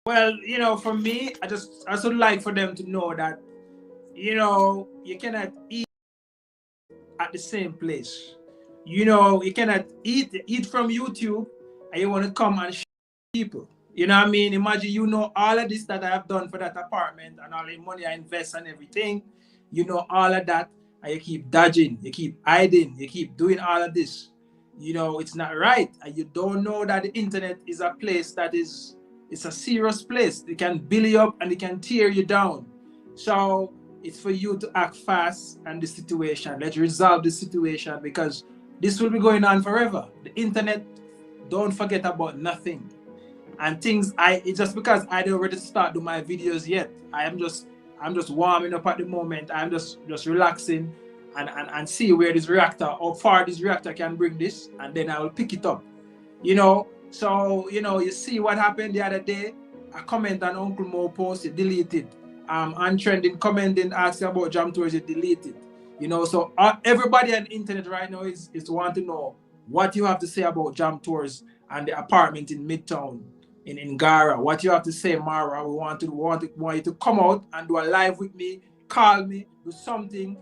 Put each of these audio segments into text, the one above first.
Well, for me, I would like for them to know that, you cannot eat at the same place. You cannot eat from YouTube and you want to come and people. You know what I mean? Imagine all of this that I have done for that apartment and all the money I invest and everything. All of that, and you keep dodging, you keep hiding, you keep doing all of this. It's not right. And you don't know that the internet is a place that it's a serious place. It can build you up and it can tear you down. So it's for you to act fast and the situation. Let's resolve the situation because this will be going on forever. The internet, don't forget about nothing. And things it's just because I don't already start do my videos yet. I'm just warming up at the moment. I'm just relaxing and see where this reactor, how far this reactor can bring this, and then I will pick it up. So you see what happened the other day. A comment on Uncle Mo post, it deleted. Untrending commenting asking about jam tours, it deleted. So everybody on the internet right now is want to know what you have to say about jam tours and the apartment in Midtown in Gara. What you have to say, Marwa. We want you to come out and do a live with me, call me, do something,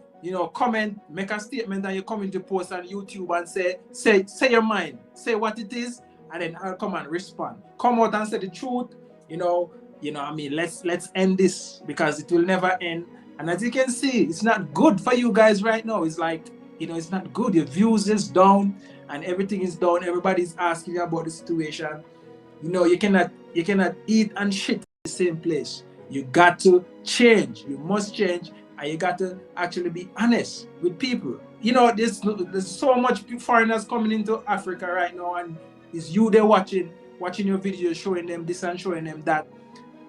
comment, make a statement, and you come into post on YouTube and say your mind, say what it is, and then I'll come and respond. Come out and say the truth, I mean, let's end this because it will never end. And as you can see, it's not good for you guys right now. It's like, it's not good. Your views is down and everything is down. Everybody's asking you about the situation. You cannot eat and shit in the same place. You got to change. You must change, and you got to actually be honest with people. There's so much foreigners coming into Africa right now, and it's you they're watching your videos, showing them this and showing them that.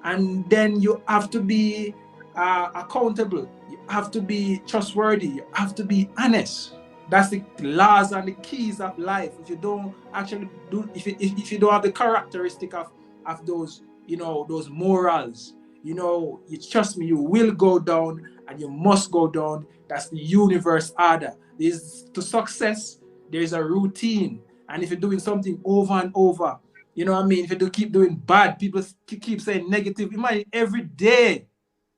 And then you have to be accountable. You have to be trustworthy. You have to be honest. That's the laws and the keys of life. If you don't actually do, if you don't have the characteristic of those, those morals, you trust me, you will go down and you must go down. That's the universe order. To success, there is a routine. And if you're doing something over and over, if you do keep doing bad, people keep saying negative. Imagine every day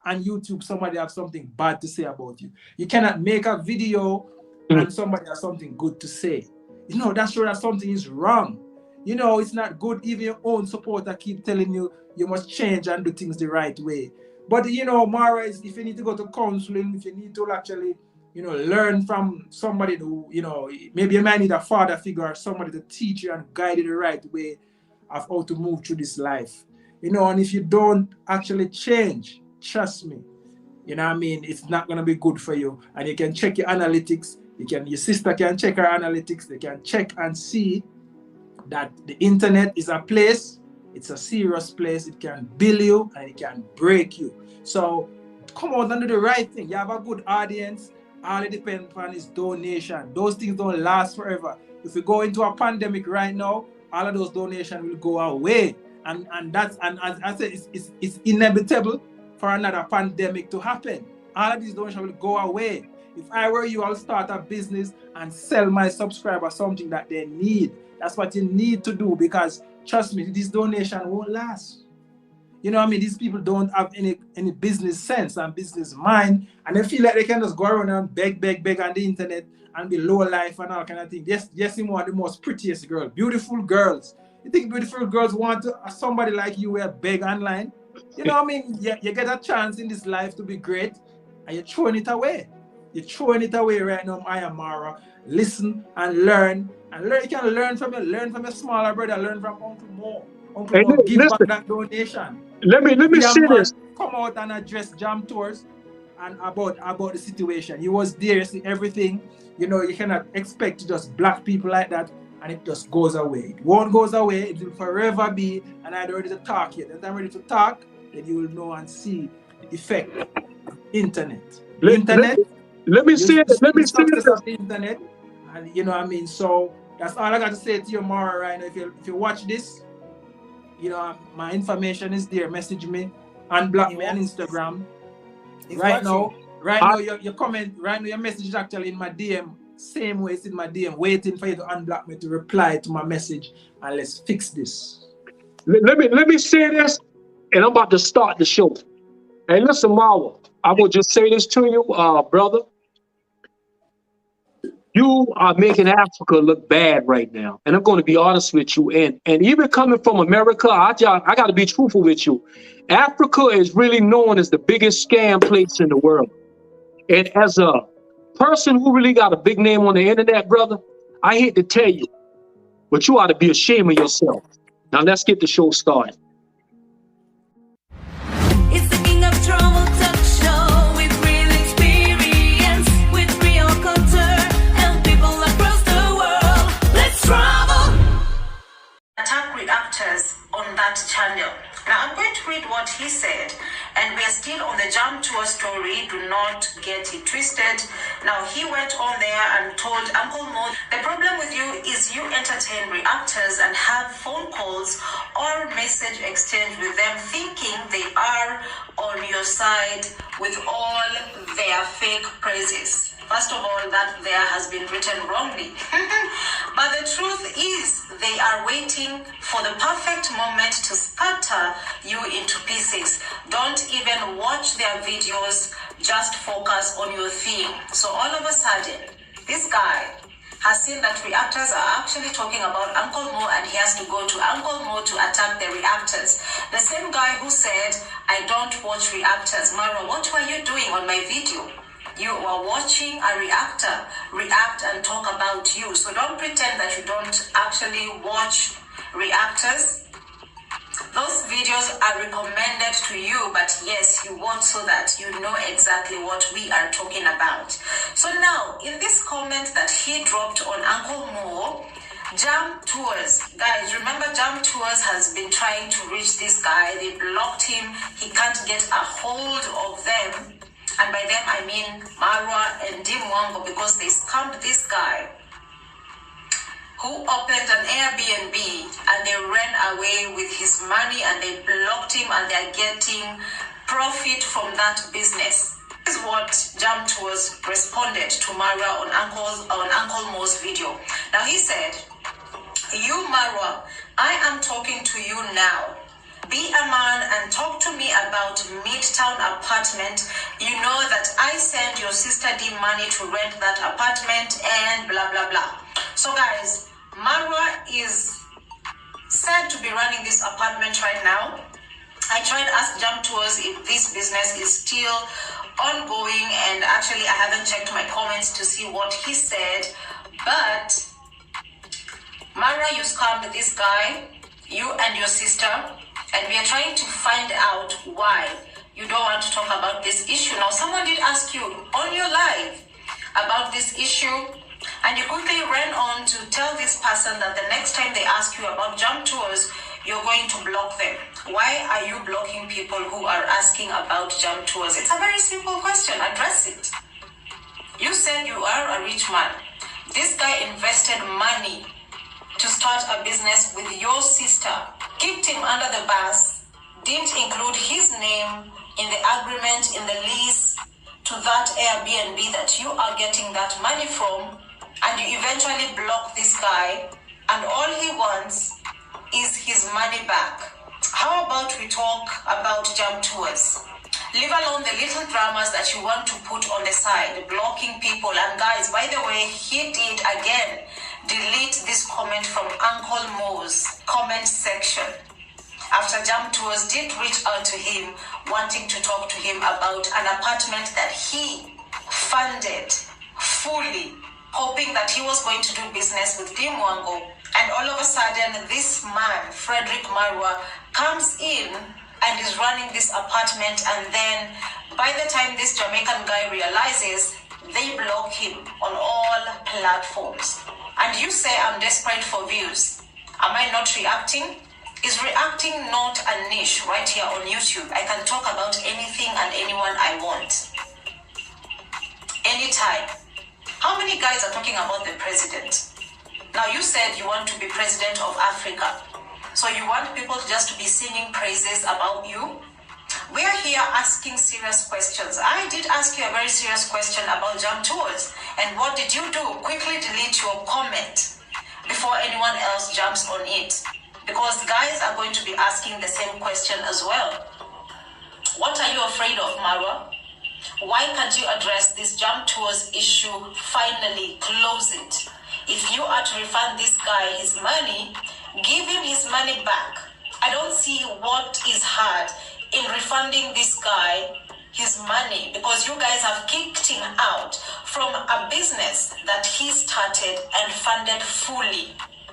on YouTube, somebody have something bad to say about you. You cannot make a video and somebody has something good to say. That's sure that something is wrong. It's not good. Even your own supporter keep telling you you must change and do things the right way. But Mara, is if you need to go to counseling, if you need to actually, learn from somebody who, maybe you might need a father figure or somebody to teach you and guide you the right way of how to move through this life. And if you don't actually change, trust me, it's not gonna be good for you. And you can check your analytics. Your sister can check her analytics. They can check and see that the internet is a place. It's a serious place. It can build you and it can break you. So come out and do the right thing. You have a good audience. All it depends on is donation. Those things don't last forever. If we go into a pandemic right now, all of those donations will go away. And as I said, it's inevitable for another pandemic to happen. All of these donations will go away. If I were you, I'll start a business and sell my subscribers something that they need. That's what you need to do because, trust me, this donation won't last. These people don't have any business sense and business mind, and they feel like they can just go around and beg on the internet and be low life and all kind of thing. Yes, you want the most prettiest girl, beautiful girls. You think beautiful girls want somebody like you where beg online? You get a chance in this life to be great, and you're throwing it away. You're throwing it away right now. I am Marwa. Listen and learn. You can learn from your smaller brother. Learn from Uncle Mo. Uncle Mo, give back that donation. Let me say this. Come out and address jam tours and about the situation. He was there, you see everything. You cannot expect to just block people like that and it just goes away. It won't goes away. It will forever be. And I'm ready to talk yet. When I'm ready to talk, then you will know and see the effect of the internet. Let me say this. Of the internet, and So that's all I got to say to you, Mara. Right now, if you watch this, my information is there. Message me, unblock me on Instagram. Right now, your comment, right now, your message is actually in my DM. Same way it's in my DM, waiting for you to unblock me to reply to my message, and let's fix this. Let me say this. and I'm about to start the show. Hey, listen, Marwa, I will just say this to you, brother. You are making Africa look bad right now, and I'm going to be honest with you. And even coming from America, I got to be truthful with you. Africa is really known as the biggest scam place in the world. And as a person who really got a big name on the internet, brother, I hate to tell you, but you ought to be ashamed of yourself. Now let's get the show started. It's the King of Trouble talk show with real experience, with real culture and people across the world. Let's travel! Attack reactors on that channel. Now I'm going to read what he said, and we are still on the Jam Tour story. Do not get it twisted. Now he went on there and told Uncle Mo, the problem with you is you entertain reactors and have phone calls or message exchange with them, thinking they are on your side with all their fake praises. First of all, that there has been written wrongly. But the truth is, they are waiting for the perfect moment to scatter you into pieces. Don't even watch their videos, just focus on your theme. So all of a sudden, this guy has seen that reactors are actually talking about Uncle Mo, and he has to go to Uncle Mo to attack the reactors. The same guy who said, I don't watch reactors. Marwa, what were you doing on my video? You are watching a reactor react and talk about you. So don't pretend that you don't actually watch reactors. Those videos are recommended to you, but yes, you watch so that you know exactly what we are talking about. So now, in this comment that he dropped on Uncle Mo, Jam Tours, guys, remember Jam Tours has been trying to reach this guy. They blocked him. He can't get a hold of them. And by them, I mean Marwa and Dimwango, because they scammed this guy who opened an Airbnb and they ran away with his money and they blocked him, and they're getting profit from that business. This is what Jam Tours responded to Marwa on Uncle Mo's video. Now he said, you Marwa, I am talking to you now. Be a man and talk to me about Midtown apartment. You know that I send your sister D money to rent that apartment and blah, blah, blah. So guys, Marwa is said to be running this apartment right now. I tried to ask Jam Tours if this business is still ongoing, and actually I haven't checked my comments to see what he said. But Marwa, you scammed this guy, you and your sister. And we are trying to find out why you don't want to talk about this issue. Now, someone did ask you on your live about this issue, and you quickly ran on to tell this person that the next time they ask you about Jam Tours, you're going to block them. Why are you blocking people who are asking about Jam Tours? It's a very simple question. Address it. You said you are a rich man. This guy invested money to start a business with your sister, kicked him under the bus, didn't include his name in the agreement, in the lease to that Airbnb that you are getting that money from, and you eventually block this guy, and all he wants is his money back. How about we talk about Jam Tours? Leave alone the little dramas that you want to put on the side, blocking people. And guys, by the way, he did again delete this comment from Uncle Mo's comment section after Jam Tours did reach out to him, wanting to talk to him about an apartment that he funded fully, hoping that he was going to do business with Dimwango. And all of a sudden, this man, Frederick Marwa, comes in and is running this apartment, and then by the time this Jamaican guy realizes, they block him on all platforms. And you say, I'm desperate for views. Am I not reacting? Is reacting not a niche right here on YouTube? I can talk about anything and anyone I want. Anytime. How many guys are talking about the president? Now you said you want to be president of Africa. So you want people just to be singing praises about you? We are here asking serious questions. I did ask you a very serious question about Jam Tours. And what did you do? Quickly delete your comment before anyone else jumps on it. because guys are going to be asking the same question as well. What are you afraid of, Marwa? Why can't you address this jump tours issue? Finally, close it. If you are to refund this guy his money, give him his money back. I don't see what is hard in refunding this guy his money, because you guys have kicked him out from a business that he started and funded fully.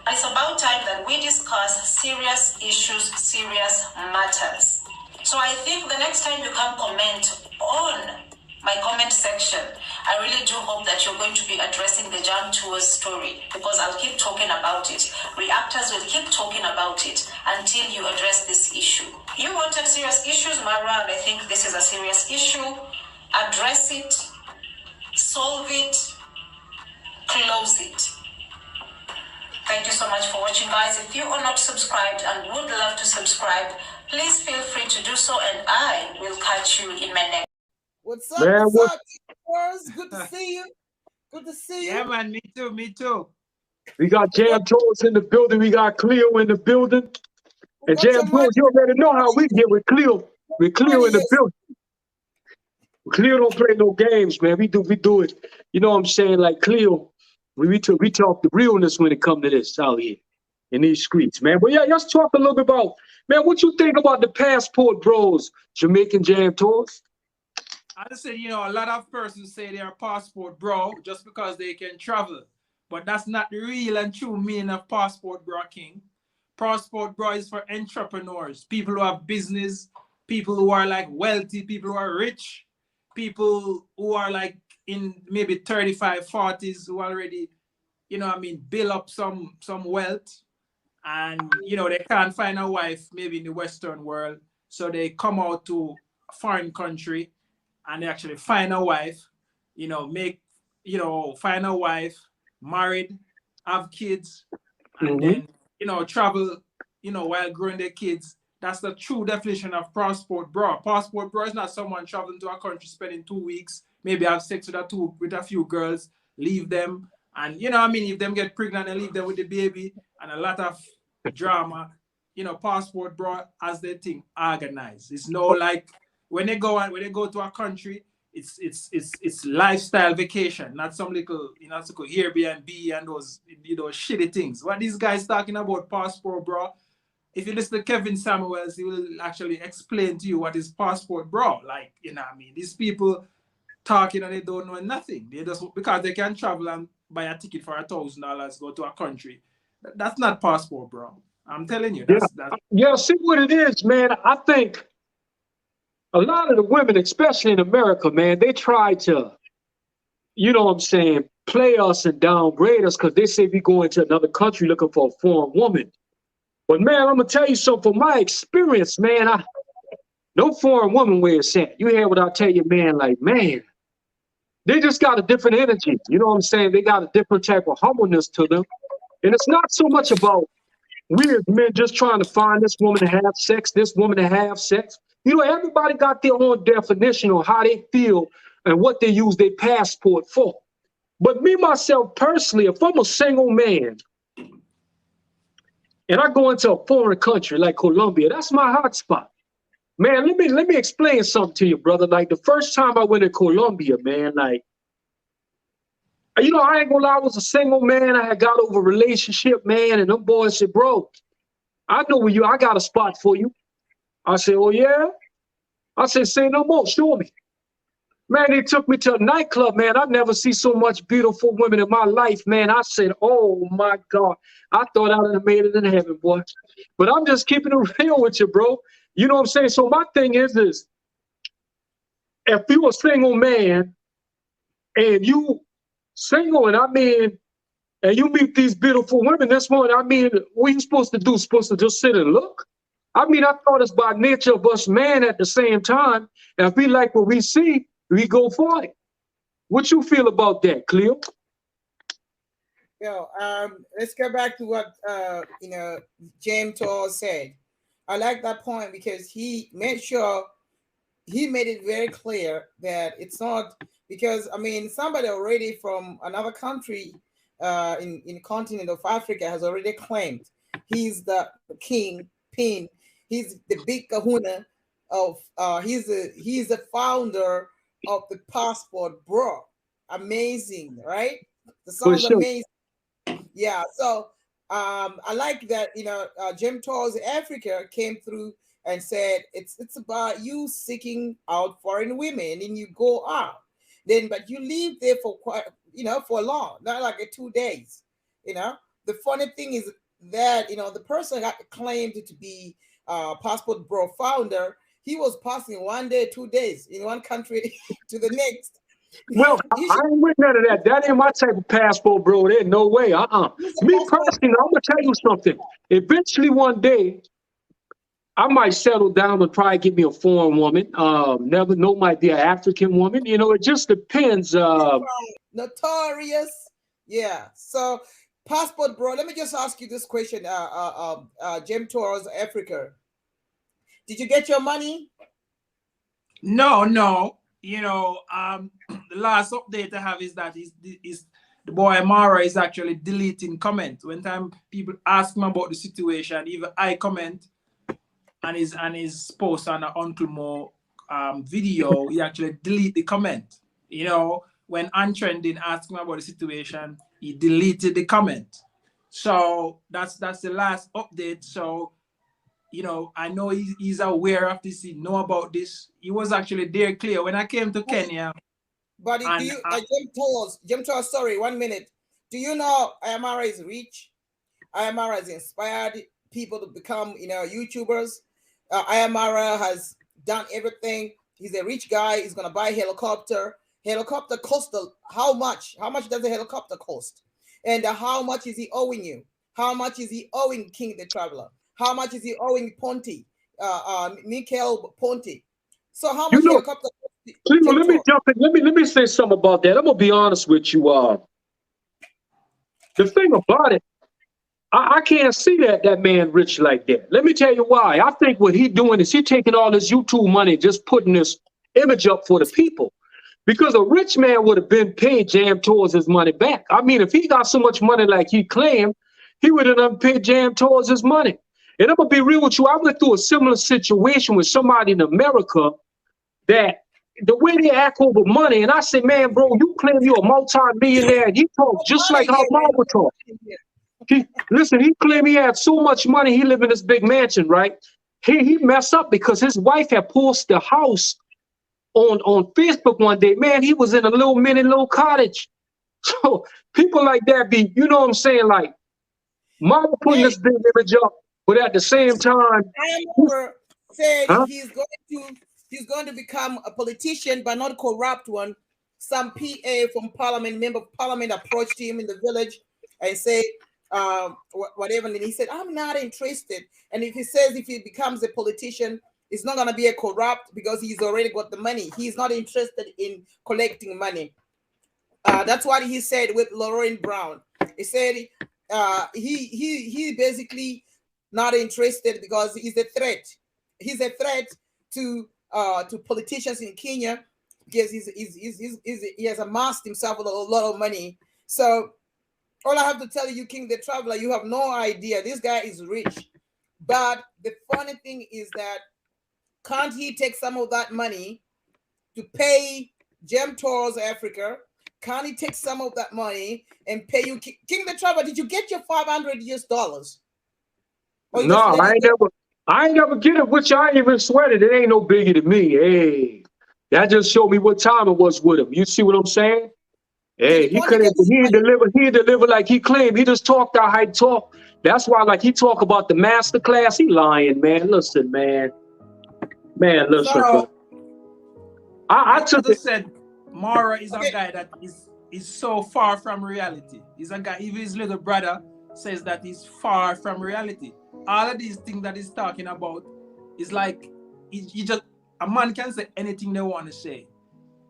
It's about time that we discuss serious issues, serious matters. So I think the next time you come comment on my comment section, I really do hope that you're going to be addressing the Jam Tours story, because I'll keep talking about it. Reactors will keep talking about it until you address this issue. You wanted serious issues, Marwa, and I think this is a serious issue. Address it, solve it, close it. Thank you so much for watching, guys. If you are not subscribed and would love to subscribe, please feel free to do so, and I will catch you in my next. What's up? Man, What's up, viewers? Good to see you. Good to see you. Yeah, man, me too, me too. We got Jam Tours in the building. We got Cleo in the building. And Got Jam your Tours, you already know how we get with Cleo. With Cleo in the Yes. building. Cleo don't play no games, man. We do it. You know what I'm saying? Like Cleo, we talk the realness when it comes to this out here in these streets, man. But yeah, let's talk a little bit about, man, what you think about the Passport Bros, Jamaican Jam Tours? I just say, you know, a lot of persons say they are passport bro just because they can travel. But that's not the real and true meaning of passport bro, King. Passport bro is for entrepreneurs, people who have business, people who are like wealthy, people who are rich, people who are like in maybe 35, 40s who already, you know what I mean, build up some wealth. And, you know, they can't find a wife maybe in the Western world. So they come out to a foreign country and they actually find a wife, you know, find a wife, married, have kids, and then, you know, travel, you know, while growing their kids. That's the true definition of passport bro. Passport bro is not someone traveling to a country, spending 2 weeks, maybe have sex with a few girls, leave them, and, you know what I mean, if them get pregnant and leave them with the baby, and a lot of drama. You know, passport bro as they think organized. It's no like when they go to a country, it's lifestyle vacation, not some little, you know, Airbnb and those, you know, shitty things. What these guys talking about passport bro? If you listen to Kevin Samuels, he will actually explain to you what is passport bro. Like, you know what I mean? These people talking and they don't know nothing. They just, because they can travel and buy a ticket for $1,000, go to a country. That's not passport bro. I'm telling you. Yeah, see what it is, man. I think a lot of the women, especially in America, man, they try to, you know what I'm saying, play us and downgrade us because they say we go into another country looking for a foreign woman. But man, I'm gonna tell you something from my experience, man. No foreign woman where it's at. You hear what I tell you, man? Like, man, they just got a different energy. You know what I'm saying? They got a different type of humbleness to them, and it's not so much about we as men just trying to find this woman to have sex, this woman to have sex. You know, everybody got their own definition on how they feel and what they use their passport for. But me, myself, personally, if I'm a single man and I go into a foreign country like Colombia, that's my hot spot. Man, let me explain something to you, brother. Like the first time I went to Colombia, man, like, you know, I ain't gonna lie, I was a single man. I had got over a relationship, man, and them boys said, bro, I know where I got a spot for you. I said, oh yeah? I said, say no more, show me. Man, they took me to a nightclub, man. I've never seen so much beautiful women in my life, man. I said, oh my God. I thought I would have made it in heaven, boy. But I'm just keeping it real with you, bro. You know what I'm saying? So my thing is this. If you a single man and you single, and I mean, and you meet these beautiful women, this one, I mean, what are you supposed to do? Supposed to just sit and look? I mean, I thought it's by nature of us man at the same time. And if we like what we see, we go for it. What you feel about that, Cleo? Yo, let's get back to what you know, James Toll said. I like that point because he made it very clear that it's not because, I mean, somebody already from another country in the continent of Africa has already claimed He's the king pin. He's the big kahuna of he's the founder of the passport, bro. Amazing, right? The For sounds sure. amazing. Yeah. So I like that, Jim Tours Africa came through and said it's about you seeking out foreign women and you go out. Then but you leave there for quite for long, not like 2 days. The funny thing is that the person got claimed to be Passport Bro founder. He was passing 1 day, 2 days in one country to the next. Well, He I should, ain't with none of that. That ain't my type of passport, bro. There's no way. he's a Me passport. personally, I'm gonna tell you something. Eventually, one day, I might settle down and probably get me a foreign woman. Never know, might be an African woman. It just depends. Notorious. Yeah. So, Passport Bro, let me just ask you this question, Jim Tours Africa. Did you get your money? No. The last update I have is that is the boy Marwa is actually deleting comments. When time people ask him about the situation, even I comment and his post on the Uncle Mo video, he actually delete the comment. When Untrending asked him about the situation, he deleted the comment. So that's the last update. So I know he's aware of this. He know about this. He was actually there clear when I came to Kenya. But do you, Jim Tours, sorry, 1 minute. Do you know Ayamara is rich? Ayamara has inspired people to become, YouTubers. Ayamara has done everything. He's a rich guy. He's gonna buy a helicopter. Helicopter cost how much? How much does a helicopter cost? And how much is he owing you? How much is he owing King the Traveler? How much is he owing Ponte? Mikel Ponte? So how much helicopter? Cleo, let me jump in. Let me say something about that. I'm gonna be honest with you. The thing about it, I can't see that man rich like that. Let me tell you why. I think what he doing is he taking all this YouTube money, just putting this image up for the people. Because a rich man would have been paid Jam towards his money back. I mean, if he got so much money like he claimed, he would have paid Jam towards his money. And I'm gonna be real with you. I went through a similar situation with somebody in America that the way they act over money, and I say, man, bro, you claim you're a multi-millionaire, and he talks just like how Marwa talk. Listen, he claimed he had so much money, he lived in this big mansion, right? He messed up because his wife had posted the house on Facebook one day. Man, he was in a little cottage. So people like that be, you know what I'm saying, like, Marwa putting this big image up, but at the same time, said he's going to become a politician, but not a corrupt one. Some PA from Parliament, member of Parliament, approached him in the village and said, whatever. And he said, I'm not interested. And if he becomes a politician, it's not going to be a corrupt because he's already got the money. He's not interested in collecting money. That's what he said with Lauren Brown. He said he basically not interested because he's a threat. He's a threat to politicians in Kenya because he has amassed himself with a lot of money. So all I have to tell you, King the Traveler, you have no idea. This guy is rich. But the funny thing is that can't he take some of that money to pay Gem Tours Africa? Can't he take some of that money and pay you? King the Traveler, did you get your $500 US? No, I ain't never get it, which I ain't even sweat it. It ain't no biggie to me. Hey, that just showed me what time it was with him. You see what I'm saying? Hey, he didn't deliver like he claimed. He just talked out how he talk. That's why, like, he talk about the master class. He lying, man. Listen, man. Man, listen. So, I took it. Said, Marwa is a guy that is so far from reality. He's a guy, even his little brother says that he's far from reality. All of these things that he's talking about is like, a man can say anything they want to say.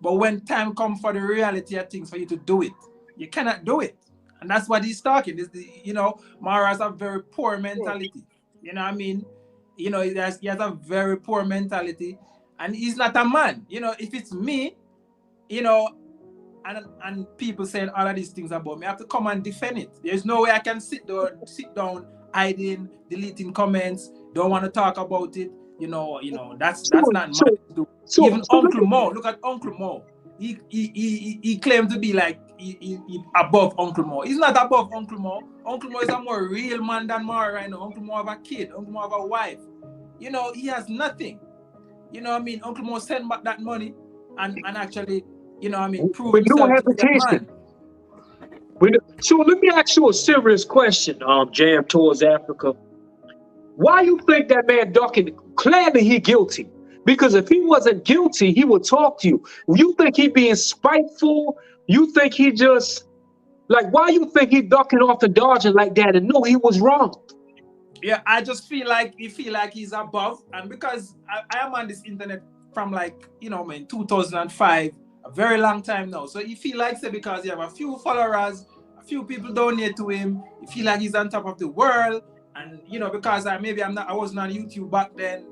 But when time comes for the reality of things for you to do it, you cannot do it. And that's what he's talking. Marwa has a very poor mentality. You know what I mean? He has a very poor mentality. And he's not a man. If it's me, and people saying all of these things about me, I have to come and defend it. There's no way I can sit down hiding, deleting comments, don't want to talk about it. That's So, not so, mine to do. so, Even so Uncle Mo, look at Uncle Mo. He claimed to be like he above Uncle Mo. He's not above Uncle Mo. Uncle Mo is a more real man than Marwa right now. Uncle Mo have a kid. Uncle Mo have a wife. He has nothing. Uncle Mo sent back that money and actually, prove with no himself to be a hesitation. man. So let me ask you a serious question, Jam towards Africa. Why you think that man ducking? Clearly he guilty. Because if he wasn't guilty, he would talk to you. You think he being spiteful? You think he just why you think he ducking off and dodging like that? And no, he was wrong. Yeah, I just feel like he's above, and because I am on this internet from 2005, a very long time now. So he feel like because he have a few followers, a few people donate to him, he feel like he's on top of the world. And because I wasn't on YouTube back then,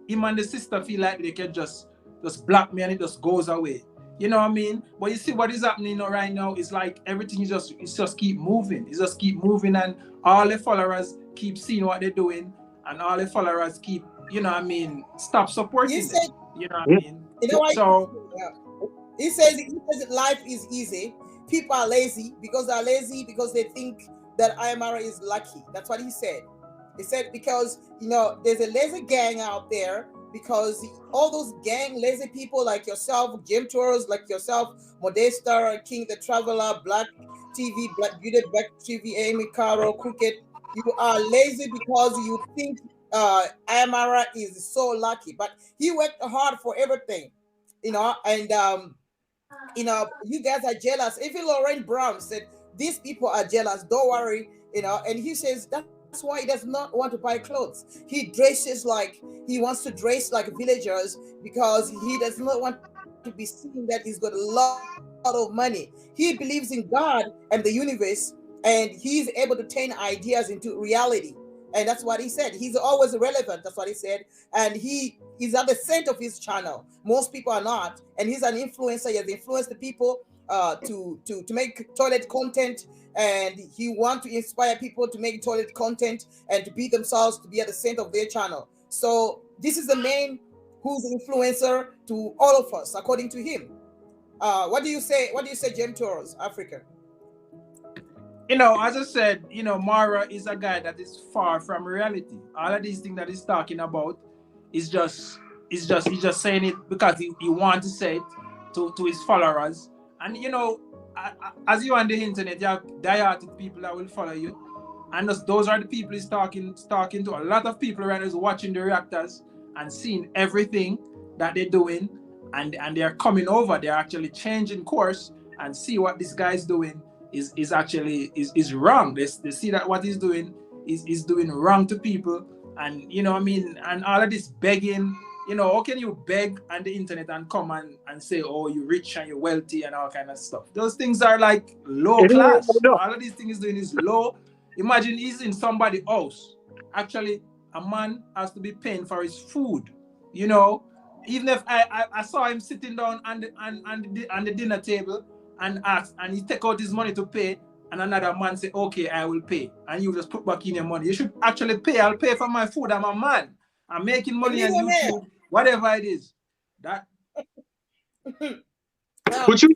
him and the sister feel like they can just block me and it just goes away. You know what I mean? But you see what is happening right now is like everything is just keep moving. It's just keep moving, and all the followers keep seeing what they're doing, and all the followers keep, stop supporting them. You know what I mean? So he says that life is easy. People are lazy because they think that Ayamara is lucky. That's what he said. He said because there's a lazy gang out there, because all those gang lazy people like yourself, Jim Tours, like yourself, Modesta, King the Traveler, Black TV, Black Beauty, Black TV, Amy Caro, Crooked, you are lazy because you think Ayamara is so lucky. But he worked hard for everything, and you guys are jealous. Even Lauren Brown said, these people are jealous, don't worry, and he says that's why he does not want to buy clothes. He wants to dress like villagers because he does not want to be seen that he's got a lot of money. He believes in God and the universe, and he's able to turn ideas into reality. And that's what he said. He's always relevant. That's what he said. And he is at the center of his channel. Most people are not. And he's an influencer. He has influenced the people to make toilet content. And he wants to inspire people to make toilet content and to be themselves, to be at the center of their channel. So this is the man who's influencer to all of us, according to him. What do you say? What do you say, Jim Tours, Africa? As I said, Marwa is a guy that is far from reality. All of these things that he's talking about is just he's just saying it because he wants to say it to his followers. And as you on the internet, you have diehard people that will follow you, and those are the people he's talking to. A lot of people right now is watching the reactors and seeing everything that they're doing, and they're coming over. They're actually changing course and see what this guy's doing is actually wrong. They see that what he's doing is doing wrong to people, and and all of this begging. How can you beg on the internet and come and say, oh, you're rich and you're wealthy and all kind of stuff? Those things are like low class. All of these things doing is low. Imagine he's in somebody's house. Actually, a man has to be paying for his food. Even if I saw him sitting down on the dinner table and ask, and he take out his money to pay, and another man say, okay, I will pay, and you just put back in your money. You should actually pay. I'll pay for my food. I'm a man. I'm making money on YouTube. Whatever it is, that. But you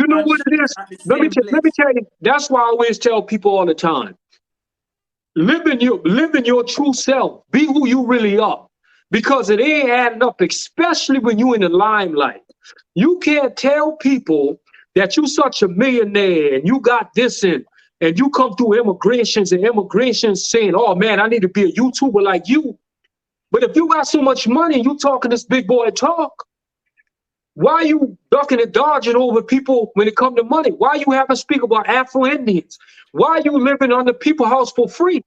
know what it is. Let me tell you. That's why I always tell people all the time: live in your true self. Be who you really are, because it ain't adding up. Especially when you in the limelight, you can't tell people that you such a millionaire and you got this and you come through immigrations saying, "Oh man, I need to be a YouTuber like you." But if you got so much money and you talking this big boy talk, why are you ducking and dodging over people when it comes to money? Why you haven't speak about Afro-Indians? Why are you living on the people's house for free?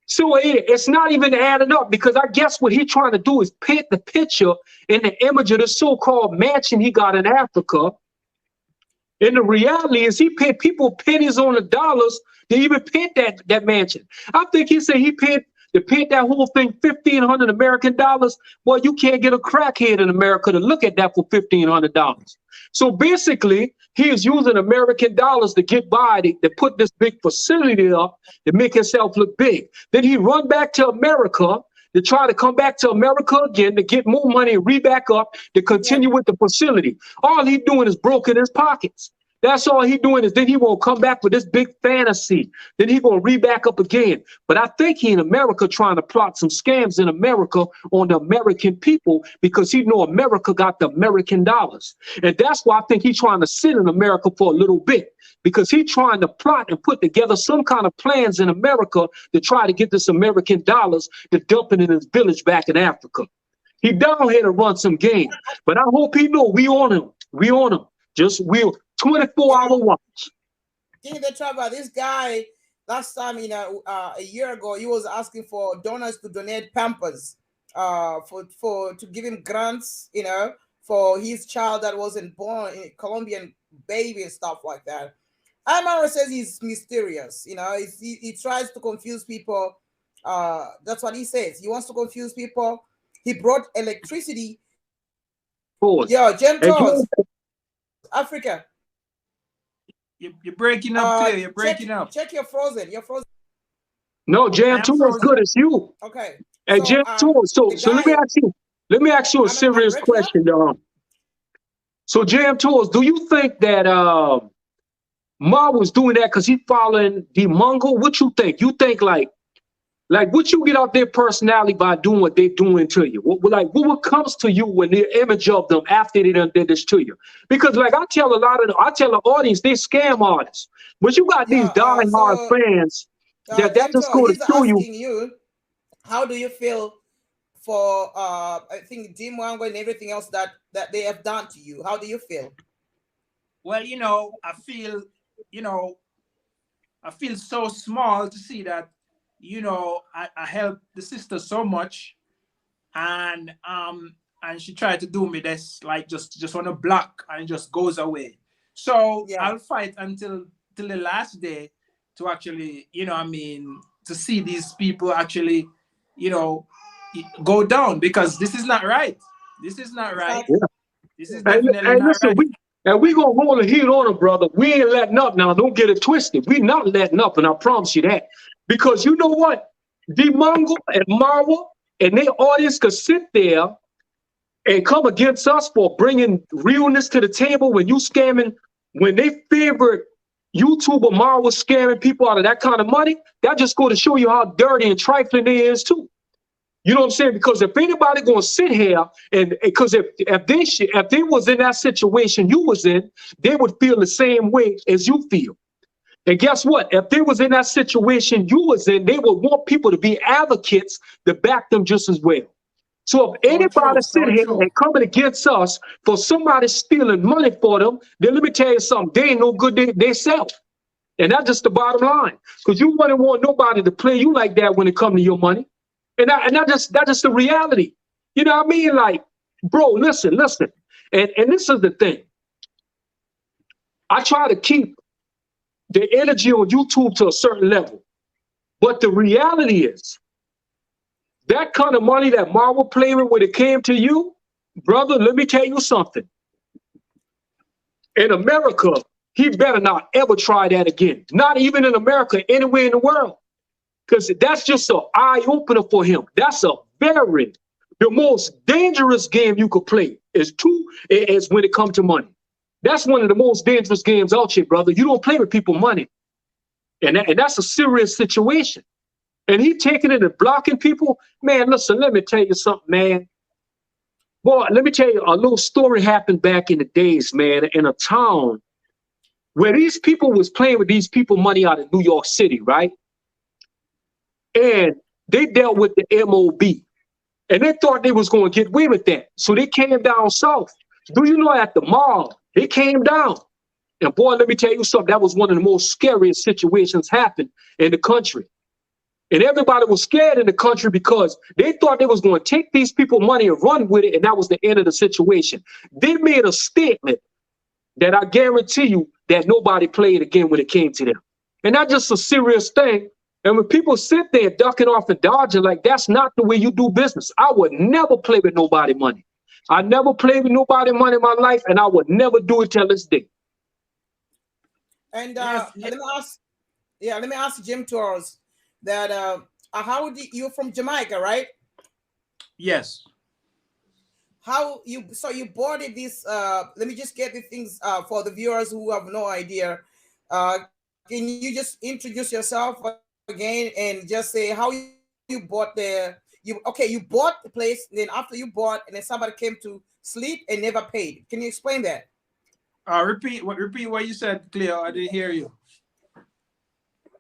So it's not even adding up, because I guess what he's trying to do is paint the picture in the image of the so-called mansion he got in Africa. And the reality is he paid people pennies on the dollars to even paint that mansion. I think he said he paid to pay that whole thing $1,500 American dollars. Well, you can't get a crackhead in America to look at that for $1,500. So basically, he is using American dollars to get by, to put this big facility up, to make himself look big. Then he run back to America to try to come back to America again to get more money and re-back up to continue with the facility. All he doing is broken his pockets. That's all he doing is then he won't come back with this big fantasy. Then he gonna re-back up again. But I think he in America trying to plot some scams in America on the American people because he know America got the American dollars. And that's why I think he's trying to sit in America for a little bit because he's trying to plot and put together some kind of plans in America to try to get this American dollars to dump it in his village back in Africa. He down here to run some game. But I hope he know we on him. We on him. Just we'll 24-hour watch. Think the trouble. This guy last time, a year ago, he was asking for donors to donate Pampers, to give him grants, for his child that wasn't born, a Colombian baby and stuff like that. Marwa says he's mysterious. He tries to confuse people. That's what he says. He wants to confuse people. He brought electricity. Yo, Gentles, Africa. You're breaking up, Clay. You're breaking up. Check your frozen. You're frozen. No, Jam 2 is good as you. Okay. And Jam 2, so let me ask you a serious question, y'all. So Jam 2, do you think that Marwa was doing that because he's following the Mongol? What you think? You think like what you get out their personality by doing what they're doing to you? What comes to you when the image of them after they done did this to you? Because I tell the audience, they scam artists. But you got these die-hard fans that just go to show you. How do you feel for I think Jim Wango and everything else that they have done to you? How do you feel? Well, I feel so small to see that. I helped the sister so much, and she tried to do me this, just on a block, and it just goes away. So I'll fight until the last day to actually, to see these people actually, go down, because this is not right. This is not right. Yeah. This is definitely not right. And we gonna roll the heat on them, brother. We ain't letting up now. Don't get it twisted. We not letting up, and I promise you that. Because you know what? The Mongol and Marwa and their audience could sit there and come against us for bringing realness to the table when you scamming, when they favorite YouTuber Marwa scamming people out of that kind of money. That just go to show you how dirty and trifling they is too. You know what I'm saying? Because if anybody gonna sit here and because if they was in that situation you was in, they would feel the same way as you feel. And guess what? If they was in that situation you was in, they would want people to be advocates to back them just as well. So if anybody sit here and coming against us for somebody stealing money for them, then let me tell you something, they ain't no good themselves. And that's just the bottom line. Because you wouldn't want nobody to play you like that when it comes to your money. And that's just the reality. You know what I mean? Like, bro, listen. And this is the thing. I try to keep the energy on YouTube to a certain level. But the reality is, that kind of money that Marwa played with when it came to you, brother, let me tell you something. In America, he better not ever try that again. Not even in America, anywhere in the world. Because that's just an eye-opener for him. That's the most dangerous game you could play is when it comes to money. That's one of the most dangerous games out here, brother. You don't play with people's money. And that's a serious situation. And he taking it and blocking people. Man, listen, let me tell you something, man. Boy, let me tell you, a little story happened back in the days, man, in a town where these people was playing with these people money out of New York City, right? And they dealt with the MOB. And they thought they was going to get away with that. So they came down south. Do you know at the mall, they came down. And boy, let me tell you something, that was one of the most scariest situations happened in the country. And everybody was scared in the country because they thought they was going to take these people money and run with it, and that was the end of the situation. They made a statement that I guarantee you that nobody played again when it came to them. And that's just a serious thing And when people sit there ducking off and dodging, like that's not the way you do business. I would never play with nobody money. I never played with nobody money in my life, and I would never do it till this day. And Yes, let me ask, yeah, let me ask Jim Torres that how did you from Jamaica, right? yes. How you so you boarded this? Let me just get the things for the viewers who have no idea. Can you just introduce yourself again and just say how you bought the you bought the place, and then after you bought, and then somebody came to sleep and never paid. Can you explain that? Repeat what you said, Cleo. I didn't hear you.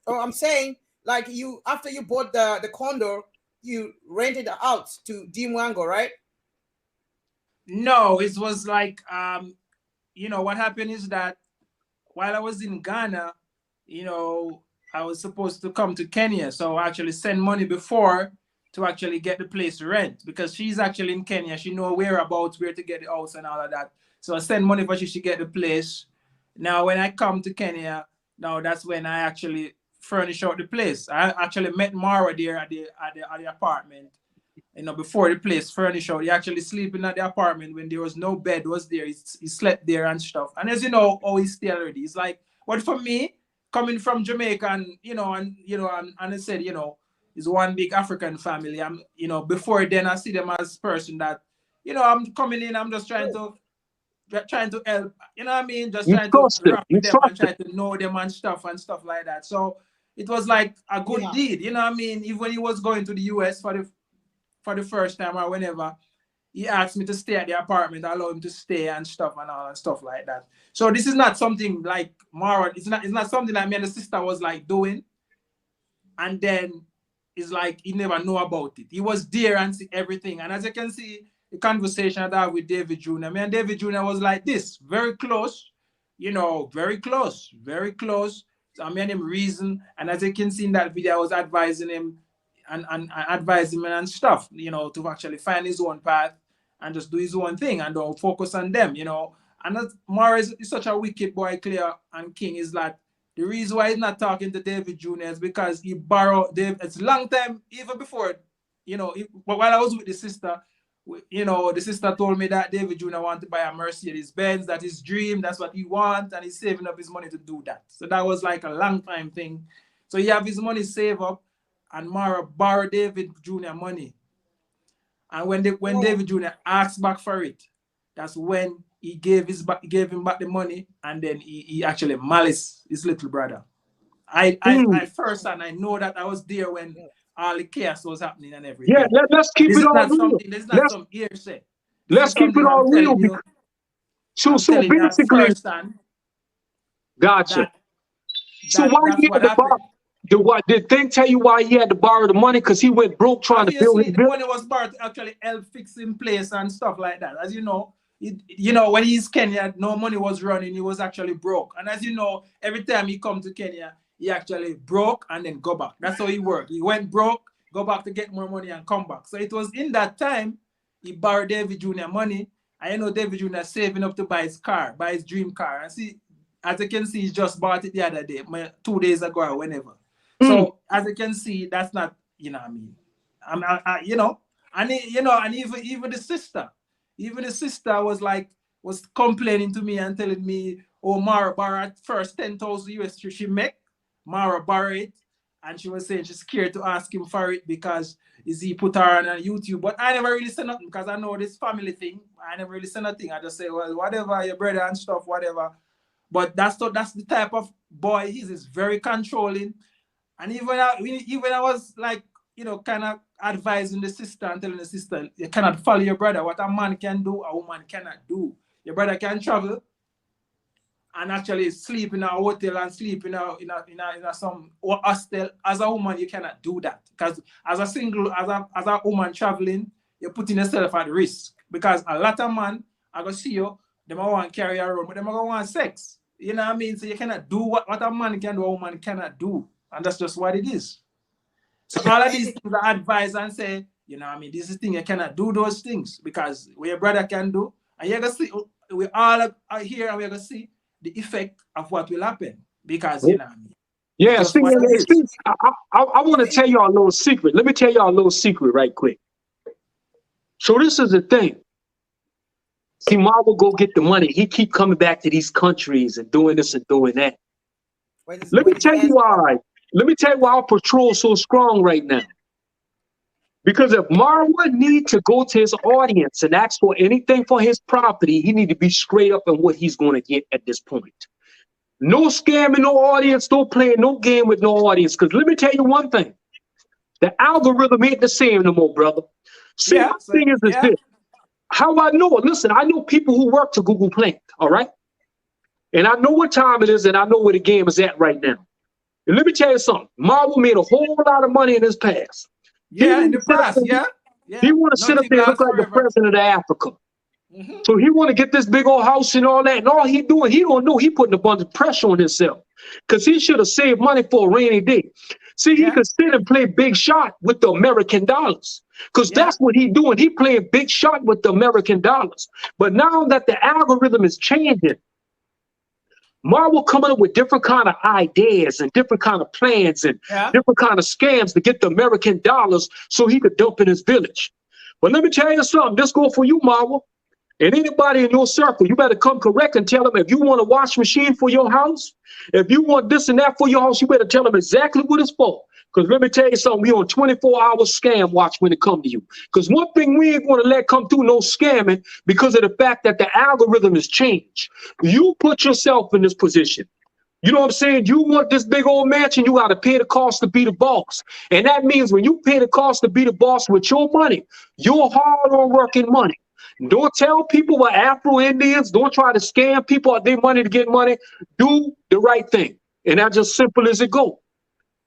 Oh, I'm saying like you after you bought the condo, you rented it out to Dimwango, right? No, it was like what happened is that while I was in Ghana, I was supposed to come to Kenya, so I actually sent money before to actually get the place to rent because she's actually in Kenya. She know whereabouts, where to get the house and all of that. So I sent money for she should get the place. Now when I come to Kenya, now that's when I actually furnish out the place. I actually met Marwa there at the apartment. Before the place furnished out, he actually sleeping at the apartment when there was no bed was there. He slept there and stuff. And as you know, how he's still already. It's like, but for me, coming from Jamaica and I said, it's one big African family. I'm, before then I see them as person that, I'm coming in, I'm just trying to help, you know what I mean? Just You trying to trust them. rap You with them and trust them. try to know them and stuff like that. So it was like a good Yeah. deed, you know what I mean? Even when he was going to the US for the first time or whenever, he asked me to stay at the apartment, I allow him to stay and stuff and all and stuff like that. So this is not something like Marwa, it's not something that me and the sister was like doing. And then it's like he never know about it. He was there and see everything. And as you can see, the conversation I had with David Jr. Me and David Jr. was like this, very close, very close, very close. So I made him reason. And as you can see in that video, I was advising him and advise him and stuff, to actually find his own path and just do his own thing and don't focus on them, And that Mara is such a wicked boy, Clear and King, is that the reason why he's not talking to David Jr. is because he borrowed Dave. It's a long time, even before, but while I was with the sister, the sister told me that David Jr. wanted to buy a Mercedes Benz, that his dream, that's what he wants, and he's saving up his money to do that. So that was like a long time thing. So he have his money saved up, and Mara borrowed David Jr. money. And when David Jr. asked back for it, that's when he gave him back the money, and then he actually malice his little brother. I first, and I know that I was there when all the chaos was happening and everything. Yeah, let's keep This it is all not real. something. This is not some hearsay. Let's keep it all real. So basically, firsthand. gotcha. So why That's he what had to happened. borrow? Did they tell you why he had to borrow the money? Because he went broke trying to build Obviously, his the business? money was borrowed to actually help fix in place and stuff like that. As you know, when he's Kenya, no money was running. He was actually broke. And as you know, every time he come to Kenya, he actually broke and then go back. That's how he worked. He went broke, go back to get more money and come back. So it was in that time he borrowed David Jr. money. I know David Jr. saving up to buy his car, buy his dream car. And see, as you can see, he just bought it the other day, 2 days ago or whenever. So as you can see, that's not, what I mean. And even the sister was complaining to me and telling me, oh, Mara borrowed first 10,000 US she make. Mara borrowed it, and she was saying she's scared to ask him for it because he put her on YouTube. But I never really said nothing because I know this family thing. I never really said nothing. I just say, well, whatever, your brother and stuff, whatever. But that's the type of boy he is. He's very controlling. And even I was like, kind of advising the sister and telling the sister, you cannot follow your brother. What a man can do, a woman cannot do. Your brother can travel and actually sleep in a hotel and sleep in some hostel. As a woman, you cannot do that. Because as a woman traveling, you're putting yourself at risk. Because a lot of men are going to see you, they might want to carry you around, but they might want sex. You know what I mean? So you cannot do what a man can do, a woman cannot do. And that's just what it is. So all of these things I advise and say, this is the thing, you cannot do those things because what your brother can do. And you're going to see, we all are here and we're going to see the effect of what will happen. Because, It's Yeah, just see, what it is. I want to tell y'all a little secret. Let me tell y'all a little secret right quick. So this is the thing. See, Marwa go get the money. He keep coming back to these countries and doing this and doing that. Let me tell you why. Let me tell you why our patrol is so strong right now. Because if Marwa need to go to his audience and ask for anything for his property, he need to be straight up in what he's going to get at this point. No scamming, no audience, no playing, no game with no audience. Because let me tell you one thing. The algorithm ain't the same no more, brother. See, Yeah, my so, thing is this. How I know? Listen, I know people who work to Google Play, all right? And I know what time it is, and I know where the game is at right now. And let me tell you something. Marwa made a whole lot of money in his past. yeah, in the past, yeah. He want to sit up Nothing there and look lasts like the forever. president of Africa. Mm-hmm. So he want to get this big old house and all that. And all he doing, he don't know he putting a bunch of pressure on himself. Because he should have saved money for a rainy day. See, he could sit and play big shot with the American dollars. Because that's what he doing. He playing big shot with the American dollars. But now that the algorithm is changing, Marwa coming up with different kind of ideas and different kind of plans and different kind of scams to get the American dollars so he could dump in his village. But let me tell you something. This go for you, Marwa. And anybody in your circle, you better come correct and tell them if you want a wash machine for your house, if you want this and that for your house, you better tell them exactly what it's for. Because let me tell you something, we on 24-hour scam watch when it comes to you. Because one thing we ain't going to let come through no scamming because of the fact that the algorithm has changed. You put yourself in this position. You know what I'm saying? You want this big old mansion, you got to pay the cost to be the boss. And that means when you pay the cost to be the boss with your money, your hard-earned working money. Don't tell people we're Afro-Indians. Don't try to scam people out their money to get money. Do the right thing. And that's just simple as it goes.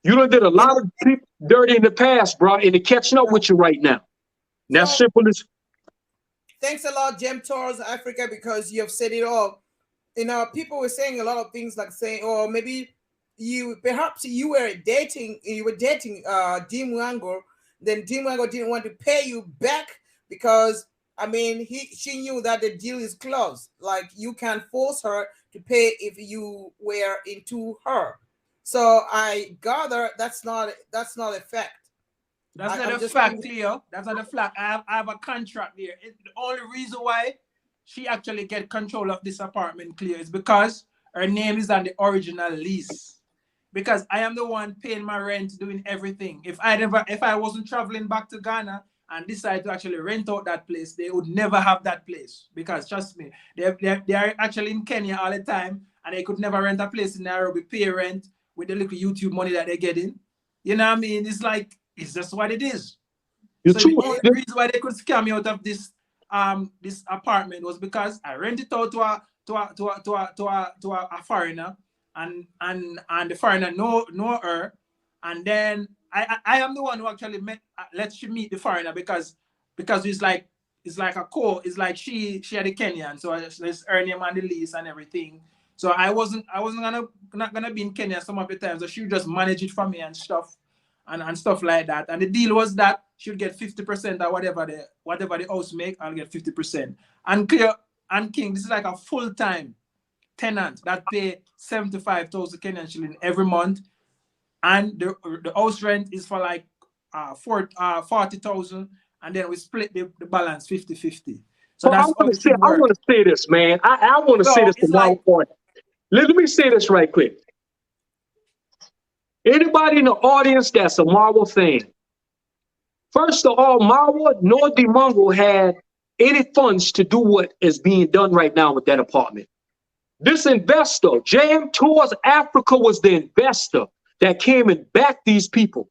You done did a lot of people dirty in the past, bro, and they're catching up with you right now. And that's simple as. Thanks a lot, Jem Tours Africa, because you have said it all. You know, people were saying a lot of things like saying, oh, maybe perhaps you were dating Dim Wango, then Dim Wango didn't want to pay you back because I mean, she knew that the deal is closed. Like you can't force her to pay if you were into her. So I gather that's not a fact. That's not a fact, Cleo. That's not a fact. I have a contract there. The only reason why she actually get control of this apartment, Cleo, is because her name is on the original lease. Because I am the one paying my rent, doing everything. If I wasn't traveling back to Ghana and decide to actually rent out that place, they would never have that place. Because trust me, they are actually in Kenya all the time, and they could never rent a place in Nairobi, pay rent with the little YouTube money that they're getting. You know what I mean? It's like, it's just what it is. So the only reason why they could scam me out of this this apartment was because I rented out to a foreigner, and the foreigner know her, and then I am the one who actually let she meet the foreigner because it's like it's like she had a Kenyan, so it's her name on the lease and everything. So I wasn't not gonna be in Kenya some of the times, so she would just manage it for me and stuff and stuff like that. And the deal was that she would get 50% or whatever the house make, I'll get 50%. And Cleo and King, this is like a full-time tenant that pay 75,000 Kenyan shilling every month, and the house rent is for like 40,000, and then we split the balance 50-50. So that's how it should work. I want to say this, man. I want to say this to my point. Let me say this right quick. Anybody in the audience that's a Marwa fan, first of all, Marwa nor Dimongo had any funds to do what is being done right now with that apartment. This investor, Jam Tours Africa, was the investor that came and backed these people.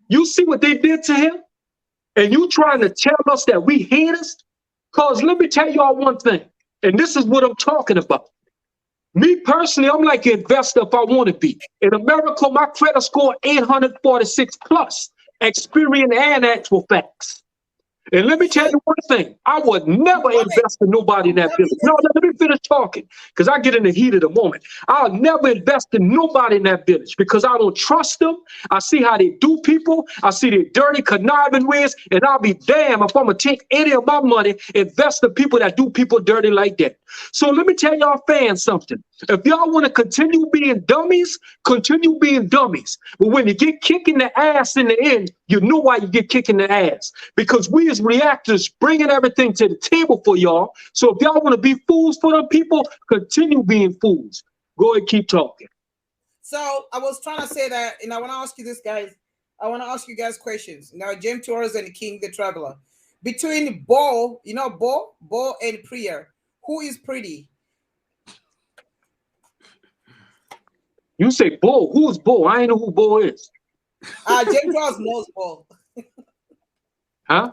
You see what they did to him? And you trying to tell us that we haters? Because let me tell y'all one thing, and this is what I'm talking about. Me personally, I'm like an investor if I want to be. In America, my credit score 846 plus, experience and actual facts. And let me tell you one thing. I would never invest in nobody in that village. No, let me finish talking because I get in the heat of the moment. I'll never invest in nobody in that village because I don't trust them. I see how they do people. I see their dirty, conniving ways. And I'll be damned if I'm going to take any of my money, invest in people that do people dirty like that. So let me tell y'all fans something. If y'all want to continue being dummies, continue being dummies. But when you get kicked in the ass in the end, you know why you get kicked in the ass. Because we as reactors bringing everything to the table for y'all. So if y'all want to be fools for them people, continue being fools. Go ahead, keep talking. So I was trying to say that, and I want to ask you this, guys. I want to ask you guys questions. Now, James Torres and King the Traveler. Between Bo, you know, Bo and Priya, who is pretty? You say Bo. Who's Bo? I ain't know who Bo is. James Torres knows Bo. Huh?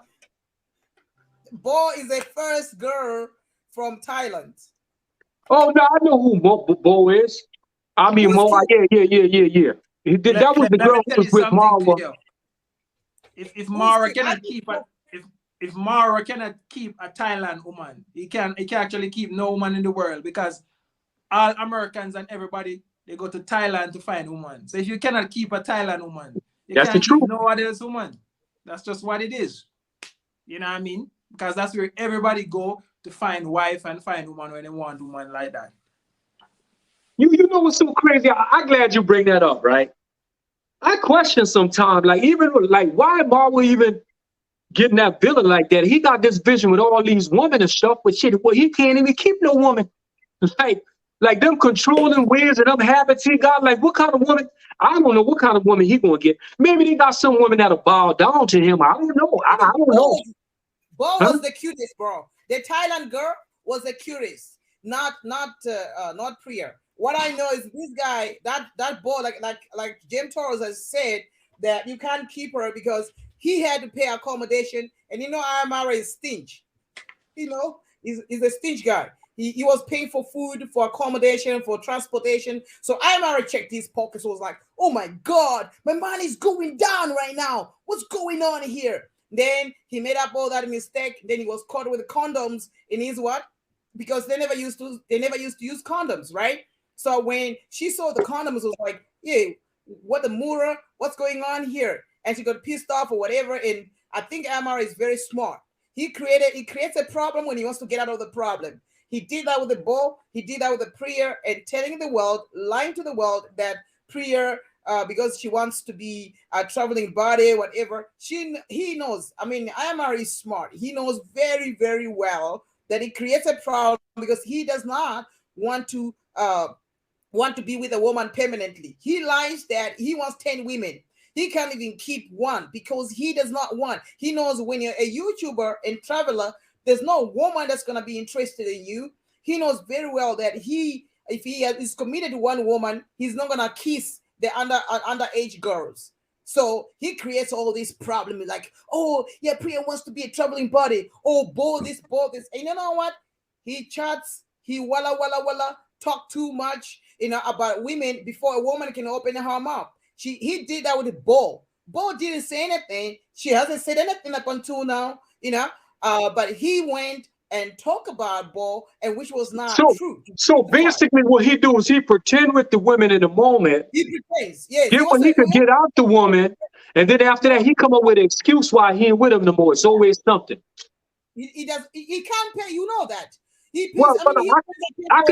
Bo is the first girl from Thailand. Oh, no, I know who Bo is. I mean, Mo, yeah. That was the girl who was with Marwa. If Marwa cannot keep a if Marwa cannot keep a Thailand woman, he can actually keep no woman in the world because all Americans and everybody they go to Thailand to find woman. So if you cannot keep a Thailand woman, you can't keep no other woman. That's just what it is. You know what I mean? Because that's where everybody go to find wife and find woman when they want woman like that. You know what's so crazy? I'm glad you bring that up, right? I question sometimes, like even like why Marwa even getting that villain like that? He got this vision with all these women and stuff, but shit, well, he can't even keep no woman. Like them controlling ways and them habits he got. Like what kind of woman? I don't know what kind of woman he gonna get. Maybe they got some women that'll bow down to him. I don't know. I don't know. Bo was the cutest, bro. The Thailand girl was the cutest, not Priya. What I know is this guy, that Bo, like James Torres has said, that you can't keep her because he had to pay accommodation, and you know Amara is stingy. You know, he's a stingy guy. He was paying for food, for accommodation, for transportation. So Amara checked his pockets. So was like, oh my God, my money's going down right now. What's going on here? Then he made up all that mistake. Then he was caught with condoms in his what? Because they never used to use condoms, right? So when she saw the condoms, was like, yeah, what the Mura? What's going on here? And she got pissed off or whatever. And I think Amara is very smart. He creates a problem when he wants to get out of the problem. He did that with the Bo. He did that with the Priya, and telling the world, lying to the world that Priya, because she wants to be a traveling body, whatever. He knows. I mean, Amara is smart. He knows very, very well that he creates a problem because he does not want to be with a woman permanently. He lies that he wants 10 women. He can't even keep one because he does not want. He knows when you're a YouTuber and traveler, there's no woman that's going to be interested in you. He knows very well that if he is committed to one woman, he's not going to kiss the underage girls. So he creates all these problems like, oh, yeah, Priya wants to be a traveling body. Oh, Bo this. And you know what? He chats, he walla, talk too much, about women before a woman can open her mouth. He did that with Bo. Bo didn't say anything. She hasn't said anything up until now, but he went and talked about Bo, and which was not true. So basically what he do is he pretend with the women in the moment. He pretends, yes. Then when he could get out the woman, and then after that he come up with an excuse why he ain't with him no more. It's always something. He can't pay, you know that. I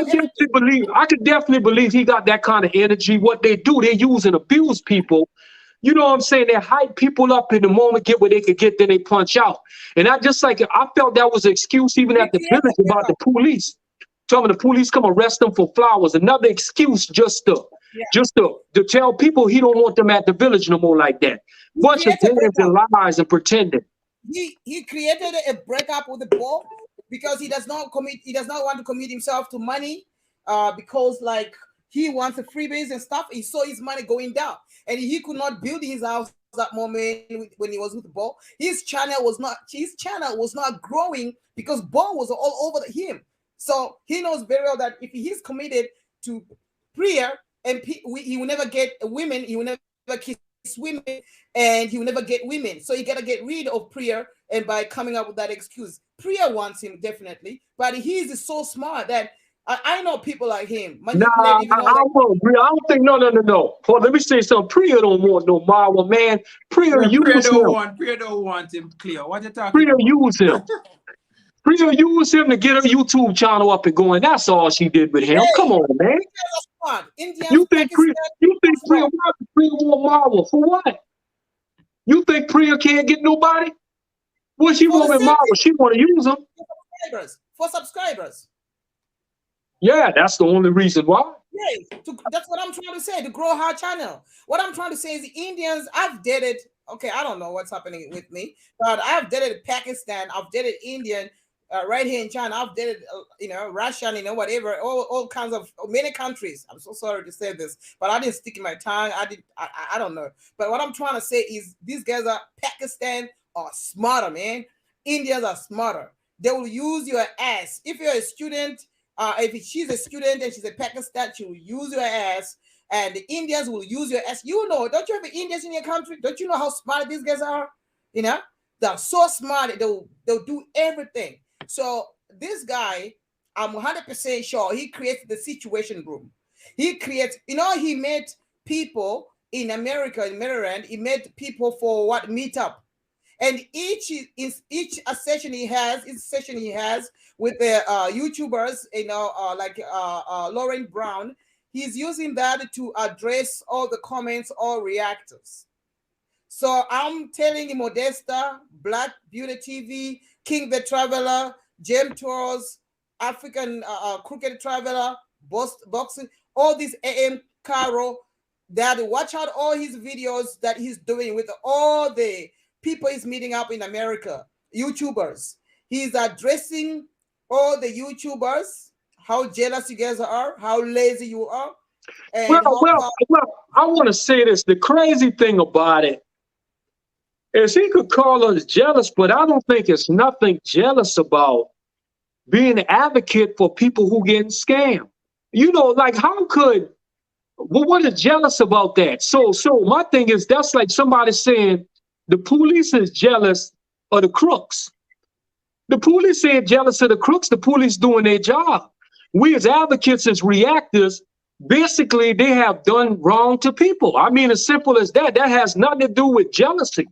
could definitely believe he got that kind of energy. What they do, they use and abuse people. You know what I'm saying? They hype people up in the moment, get what they could get, then they punch out. And I felt that was an excuse even at the village about the police. Telling the police come arrest them for flowers. Another excuse just to tell people he don't want them at the village no more like that. Bunch of games and lies and pretending. He created a breakup with the Bo because he does not want to commit himself to money, because like he wants a freebies and stuff. He saw his money going down, and he could not build his house that moment when he was with Bo. His channel was not growing because Bo was all over him. So he knows very well that if he's committed to Priya and he will never get women, he will never kiss women and he will never get women. So you gotta get rid of Priya, and by coming up with that excuse. Priya wants him definitely, but he's so smart that I know people like him Nah, manipulate even all I that. don't agree. I don't think no. Well, let me say something. Priya don't want no Marwa, man. Priya Yeah, use him. Priya don't want him clear. What you talking Priya about? use him. Priya used him to get her YouTube channel up and going. That's all she did with him. Come Hey, on, man. Indians are smart. Indians, You think Priya? Pakistan You think are Priya smart. want Marwa for what? You think Priya can't get nobody? What she For want the with same Marwa? thing, She want to use him. subscribers. For subscribers. Yeah, that's the only reason why. Yes, that's what I'm trying to say, to grow her channel. What I'm trying to say is the Indians, I've dated, okay, I don't know what's happening with me, but I've dated Pakistan, I've dated Indian, right here in China, I've dated, Russian, whatever, all kinds of, many countries. I'm so sorry to say this, but I didn't stick in my tongue. I don't know. But what I'm trying to say is these guys Pakistan are smarter, man. Indians are smarter. They will use your ass. If you're a student, if she's a student and she's a Pakistan, she will use your ass, and the Indians will use your ass. Don't you have Indians in your country? Don't you know how smart these guys are? They're so smart. They'll do everything. So this guy, I'm 100% sure he creates the situation room. He creates, he met people in America, in Maryland. He met people for what meetup. And each session he has with the YouTubers, like Lauren Brown, he's using that to address all the comments, all reactors. So I'm telling you, Modesta, Black Beauty TV, King the Traveler, James Tours, African Crooked Traveler, Boxing, all these AM Caro, that watch out all his videos that he's doing with all the people he's meeting up in America, YouTubers. He's addressing all the YouTubers, how jealous you guys are, how lazy you are. And Well, I want to say this. The crazy thing about it is he could call us jealous, but I don't think it's nothing jealous about being an advocate for people who getting scammed. Like what is jealous about that? So my thing is that's like somebody saying the police is jealous of the crooks. The police ain't jealous of the crooks. The police doing their job. We as advocates, as reactors, basically they have done wrong to people. I mean, as simple as that. That has nothing to do with jealousy.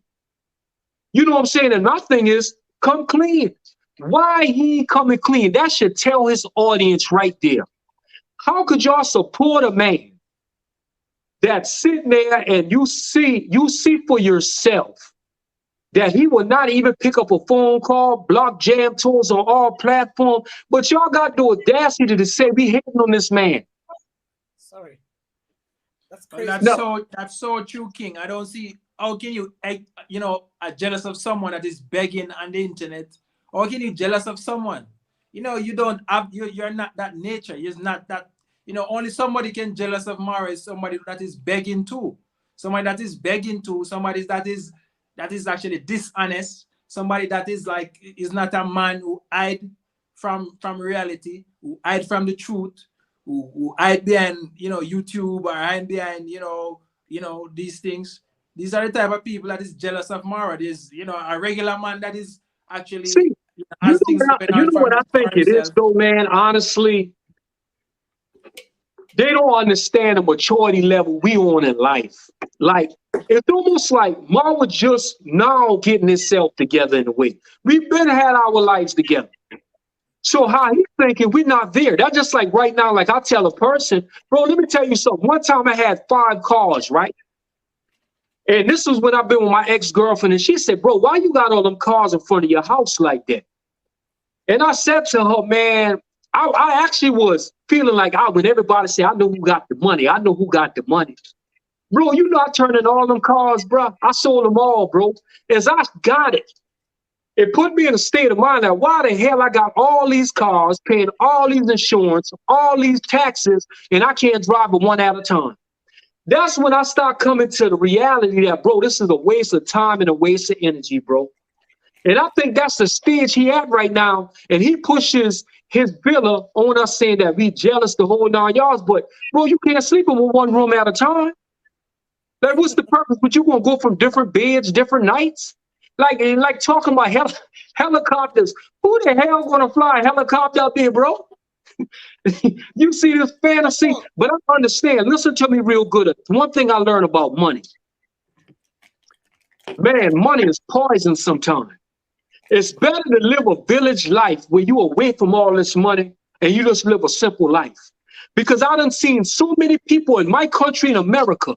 You know what I'm saying? And my thing is, come clean. Why he coming clean? That should tell his audience right there. How could y'all support a man that's sitting there and you see for yourself that he will not even pick up a phone call, block Jam Tools on all platforms, but y'all got the audacity to say we hating on this man. Sorry. That's Well, crazy. that's so true, King. I don't see how can you are jealous of someone that is begging on the internet. How can you jealous of someone? You don't have you're not that nature. You're not that. Only somebody can jealous of Mara is somebody that is begging too. Somebody that is begging too. Somebody that is actually dishonest. Somebody that is not a man who hide from reality, who hide from the truth, who hide behind YouTube or hide behind these things. These are the type of people that is jealous of Mara. There's a regular man that is actually See, has things going on what I think for it is himself. though, man, honestly. They don't understand the maturity level we on in life. Like, it's almost like Marwa just now getting himself together in a way. We've been had our lives together. So how he thinking we're not there? That's just like right now, like I tell a person, bro, let me tell you something. One time I had 5 cars, right? And this was when I've been with my ex-girlfriend, and she said, bro, why you got all them cars in front of your house like that? And I said to her, man, I actually was feeling like when everybody say, I know who got the money. I know who got the money. Bro, I turned in all them cars, bro. I sold them all, bro. As I got it, it put me in a state of mind that why the hell I got all these cars, paying all these insurance, all these taxes, and I can't drive but one at a time. That's when I start coming to the reality that, bro, this is a waste of time and a waste of energy, bro. And I think that's the stage he at right now. And he pushes his villa on us saying that we jealous the whole 9 yards. But, bro, you can't sleep in one room at a time. Like, what's the purpose? But you gonna go from different beds, different nights? Like talking about helicopters. Who the hell gonna fly a helicopter out there, bro? You see this fantasy, but I understand. Listen to me real good. One thing I learned about money, man, money is poison sometimes. It's better to live a village life where you away from all this money and you just live a simple life. Because I done seen so many people in my country in America,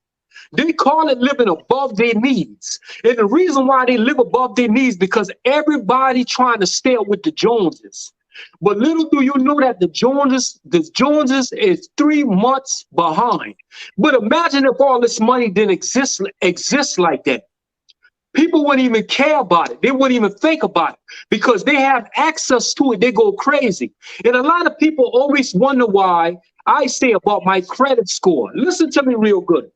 they call it living above their needs. And the reason why they live above their needs because everybody trying to stay up with the Joneses. But little do you know that the Joneses is 3 months behind. But imagine if all this money didn't exist like that. People wouldn't even care about it. They wouldn't even think about it because they have access to it. They go crazy. And a lot of people always wonder why I say about my credit score. Listen to me real good.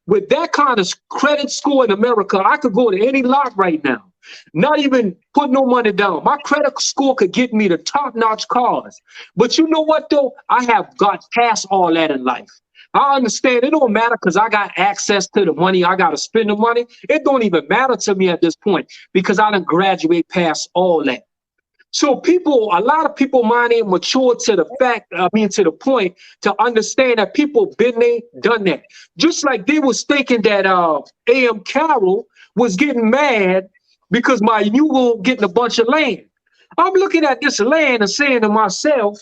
With that kind of credit score in America, I could go to any lot right now, not even put no money down. My credit score could get me the top-notch cars. But you know what, though? I have got past all that in life. I understand it don't matter because I got access to the money. I got to spend the money. It don't even matter to me at this point because I done graduate past all that. So a lot of people mind ain't mature to the to the point to understand that people been there, done that. Just like they was thinking that A.M. Carroll was getting mad because you were getting a bunch of land. I'm looking at this land and saying to myself,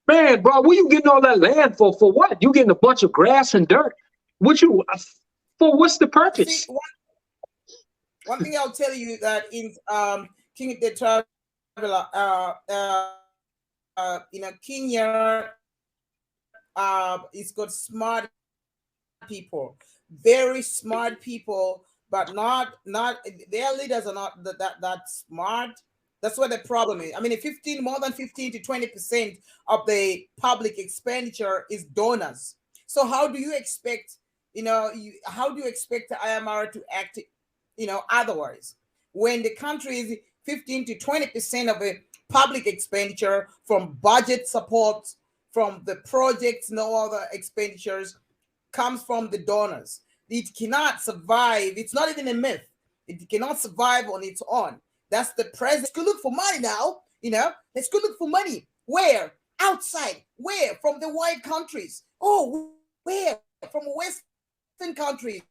man, bro, where you getting all that land for? For what? You getting a bunch of grass and dirt? For what's the purpose? See, one thing I'll tell you that in King the Traveler, Kenya, it's got smart people, very smart people, but not their leaders are not that smart. That's what the problem is. I mean, more than 15 to 20% of the public expenditure is donors. So how do you expect, how do you expect the IMR to act, otherwise? When the country is 15 to 20% of the public expenditure from budget support, from the projects, no other expenditures comes from the donors. It cannot survive. It's not even a myth. It cannot survive on its own. That's the president. Let's go look for money now. Let's go look for money. Where? Outside. Where? From the white countries. Oh, where? From Western countries.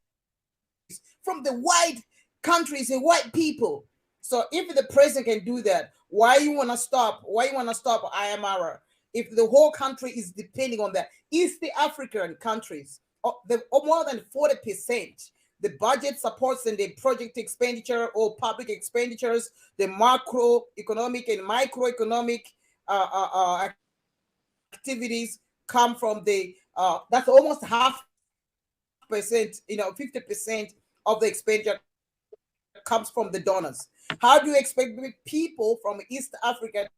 From the white countries and white people. So if the president can do that, why you want to stop? Why you want to stop IMR? If the whole country is depending on that, East African countries, more than 40%. The budget supports and the project expenditure or public expenditures, the macroeconomic and microeconomic activities come from that's almost 0.5%, 50% of the expenditure comes from the donors. How do you expect people from East Africa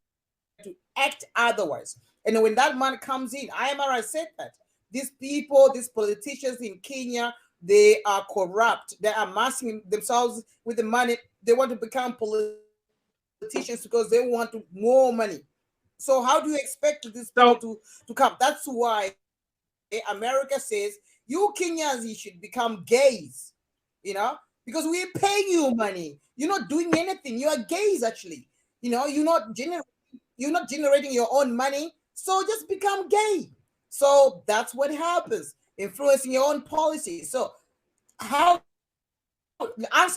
to act otherwise? And when that money comes in, IMR said that these politicians in Kenya, they are corrupt. They are amassing themselves with the money. They want to become politicians because they want more money. So how do you expect this people to come? That's why America says, you Kenyans, you should become gays, because we're paying you money. You're not doing anything. You are gays, actually. You're not generating your own money. So just become gay. So that's what happens. Influencing your own policy. So answer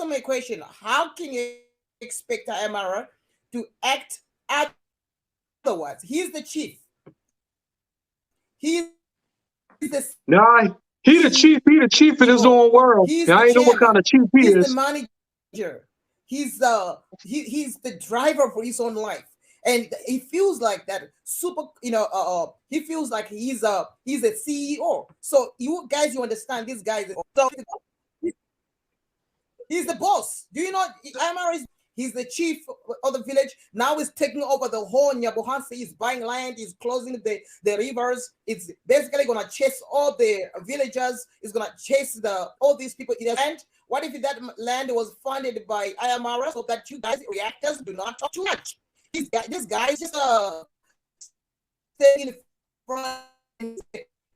my question, how can you expect IMR to act otherwise? He's the chief. He's the the chief. He the chief in his own world. I ain't know what kind of chief he is. He's the manager. He's the driver for his own life. And he feels like that he feels like he's a CEO. So you understand this guy he's the boss. Do you know he's the chief of the village? Now he's taking over the whole Nyabohansi. He's buying land, he's closing the rivers. It's basically gonna chase all the villagers, it's gonna chase all these people in the land. What if that land was funded by IMR so that you guys reactors do not talk too much? This guy is just staying in front.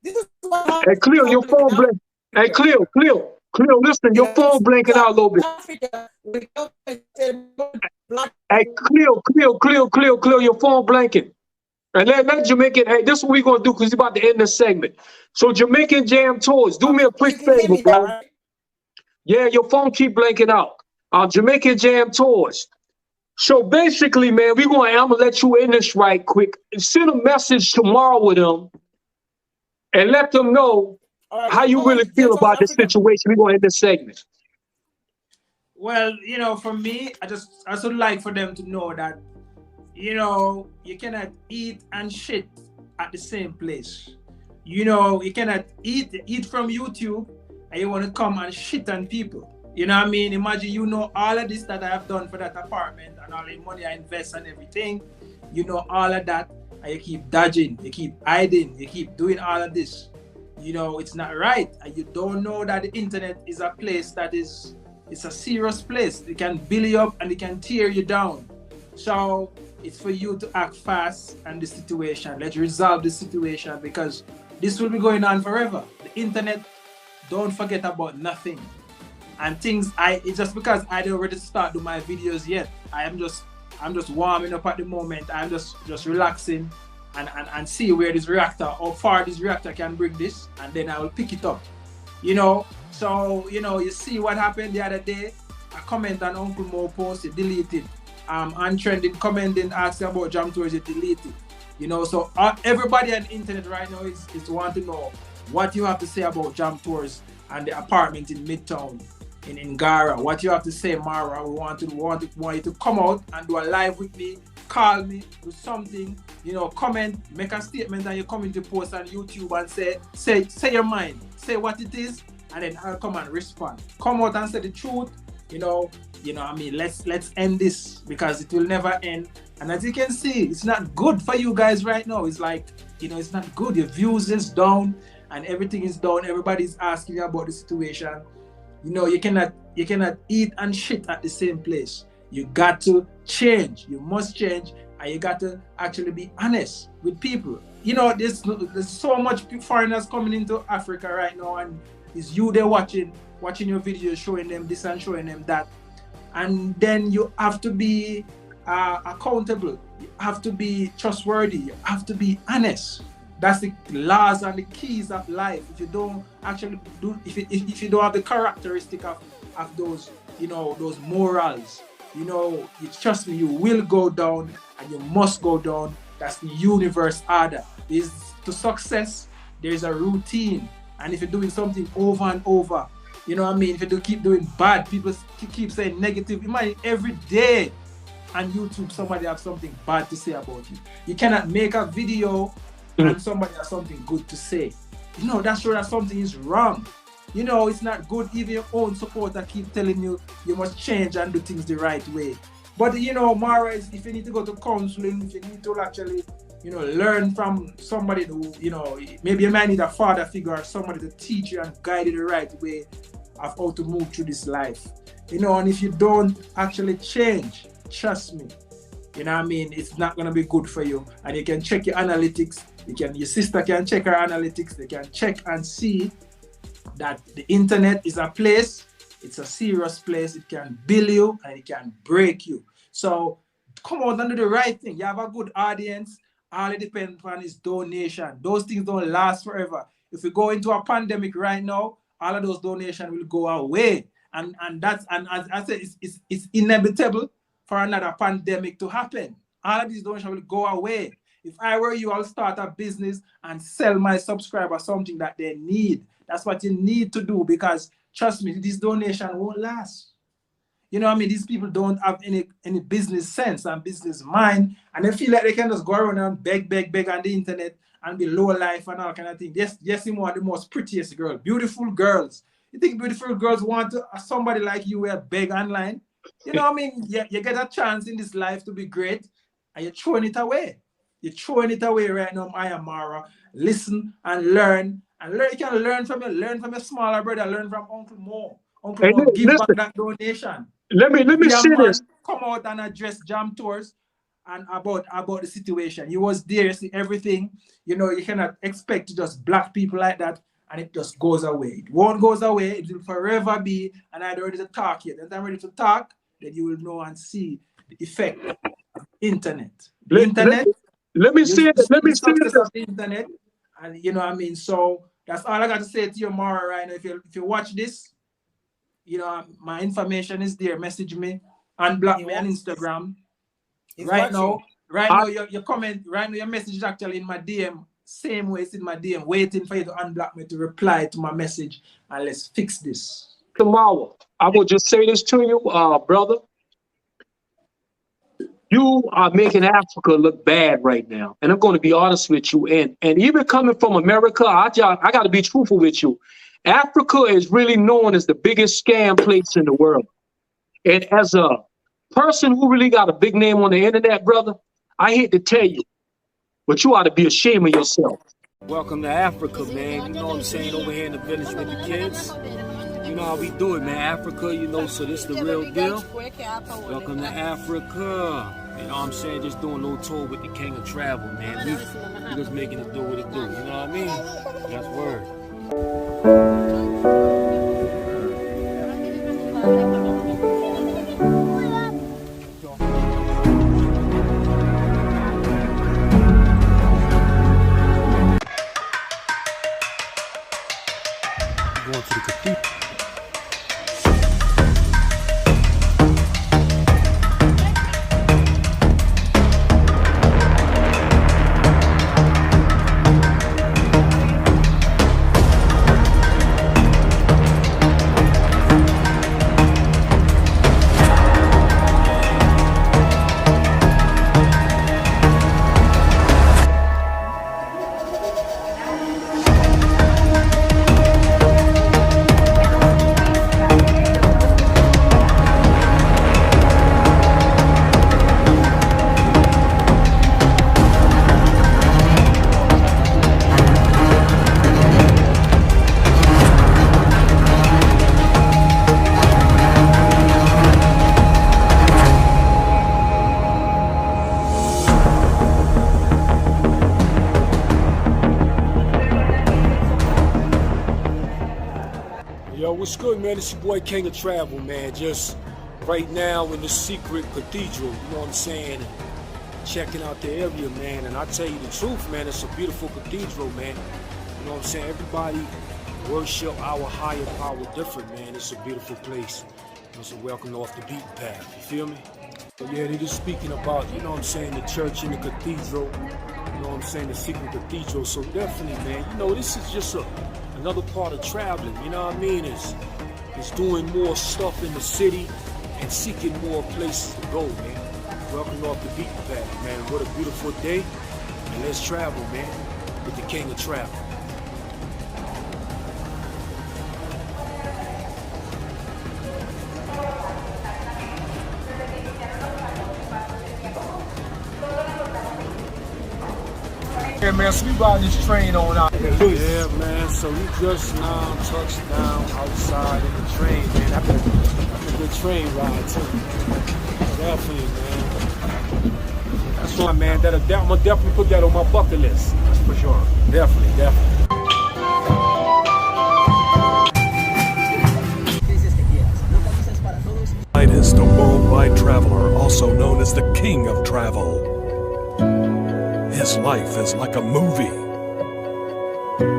This is what Hey, Cleo, your phone blink. Hey, Cleo, listen, You your know, phone blanking out a little bit. Africa, we go black. Hey, Cleo, your phone blanking. And let Jamaican, hey, this is what we're going to do because we're about to end this segment. So Jamaican Jam Tours, do me a quick You can hear favor, me now, bro. right? Yeah, your phone keep blanking out. Jamaican Jam Tours. So basically, man, I'm gonna let you in this right quick. Send a message tomorrow with them and let them know All right, how we're you going really to feel Gentles about this Africa. situation. We're gonna end this segment. Well, for me, I would like for them to know that, you cannot eat and shit at the same place. You cannot eat from YouTube and you want to come and shit on people. You know what I mean? Imagine all of this that I have done for that apartment and all the money I invest and everything. All of that, and you keep dodging, you keep hiding, you keep doing all of this. It's not right. And you don't know that the internet is a place that it's a serious place. It can build you up and it can tear you down. So it's for you to act fast on the situation. Let's resolve the situation because this will be going on forever. The internet, don't forget about nothing. And it's just because I don't already start do my videos yet. I'm just warming up at the moment. I'm just relaxing and see where this reactor, how far this reactor can bring this, and then I will pick it up. So you see what happened the other day. A comment on Uncle Mo post, it deleted. Untrending commenting asking about Jam Tours, it deleted. So everybody on the internet right now is want to know what you have to say about Jam Tours and the apartment in Midtown in Gara. What you have to say, Marwa. We want you to come out and do a live with me, call me, do something, comment, make a statement, and you come into post on YouTube and say your mind, say what it is, and then I'll come and respond. Come out and say the truth. I mean, let's end this because it will never end. And as you can see, it's not good for you guys right now. It's like, it's not good. Your views is down and everything is down. Everybody's asking you about the situation. You cannot eat and shit at the same place. You got to change. You must change, and you got to actually be honest with people. There's so much foreigners coming into Africa right now, and it's you they're watching your videos, showing them this and showing them that. And then you have to be accountable. You have to be trustworthy. You have to be honest. That's the laws and the keys of life. If you don't actually do, if you don't have the characteristic of those, those morals, you trust me, you will go down and you must go down. That's the universe order. To success, there's a routine. And if you're doing something over and over, if you keep doing bad, people keep saying negative. Imagine every day on YouTube somebody have something bad to say about you. You cannot make a video and somebody has something good to say. That's sure that something is wrong. It's not good. Even your own supporter keep telling you must change and do things the right way. But Mara, if you need to go to counseling, if you need to actually learn from somebody who, maybe you might need a father figure or somebody to teach you and guide you the right way of how to move through this life. And if you don't actually change, trust me, it's not gonna be good for you. And you can check your analytics. Your sister can check her analytics. They can check and see that the internet is a place. It's a serious place. It can build you and it can break you. So come out and do the right thing. You have a good audience. All it depends on is donation. Those things don't last forever. If we go into a pandemic right now, all of those donations will go away. And as I said, it's inevitable for another pandemic to happen. All of these donations will go away. If I were you, I'll start a business and sell my subscribers something that they need. That's what you need to do because trust me, this donation won't last. These people don't have any business sense and business mind, and they feel like they can just go around and beg on the internet and be low life and all kind of thing. Yes, you want the most prettiest girl, beautiful girls. You think beautiful girls want somebody like you where beg online? You get a chance in this life to be great, and you're throwing it away. You're throwing it away right now. I am Mara. Listen and learn. And learn. You can learn from your smaller brother. Learn from Uncle Mo. Uncle Mo, give back that donation. Let me say this. Come out and address Jam Tours and about the situation. You was there, you see everything. You cannot expect to just block people like that and it just goes away. It won't go away. It will forever be, and I'm ready to talk yet. And I'm ready to talk, then you will know and see the effect of the internet. The internet. Let me see it. Let me see it. Of the internet, and you know what I mean. So that's all I got to say to you, Marwa, right now. If you watch this, you know my information is there. Message me, unblock me on Instagram. Right now, your comment, right now, your message is actually in my DM. Same way it's in my DM, waiting for you to unblock me to reply to my message, and let's fix this. Tomorrow, I will just say this to you, brother. You are making Africa look bad right now. And I'm going to be honest with you. And even coming from America, I got to be truthful with you. Africa is really known as the biggest scam place in the world. And as a person who really got a big name on the internet, brother, I hate to tell you, but you ought to be ashamed of yourself. Welcome to Africa, man. You know what I'm saying? Over here in the village with the kids. You know how we do it, man. Africa, you know, so this the real deal. Welcome to Africa. You know what I'm saying? Just doing a little tour with the king of travel, man. We just making it do what it do. You know what I mean? That's word. Going to the cathedral. Yo, what's good, man? It's your boy King of Travel, man. Just right now in the secret cathedral, you know what I'm saying? Checking out the area, man. And I tell you the truth, man, it's a beautiful cathedral, man. You know what I'm saying? Everybody worship our higher power different, man. It's a beautiful place. It's a welcome off the beaten path. You feel me? But yeah, they just speaking about, you know what I'm saying, the church and the cathedral. You know what I'm saying, the secret cathedral. So definitely, man, you know, this is just another part of traveling, you know what I mean? It's doing more stuff in the city and seeking more places to go, man. Welcome off the beaten path, man. What a beautiful day. And let's travel, man, with the king of travel. Yeah, man, so we ride this train on out here. Yeah, man, so we just now touched down outside in the train, man. That's a good train ride, too. Definitely, man. That's why, man, I'm going to definitely put that on my bucket list. That's for sure. Definitely, definitely. Midas, the worldwide traveler, also known as the king of travel. His life is like a movie.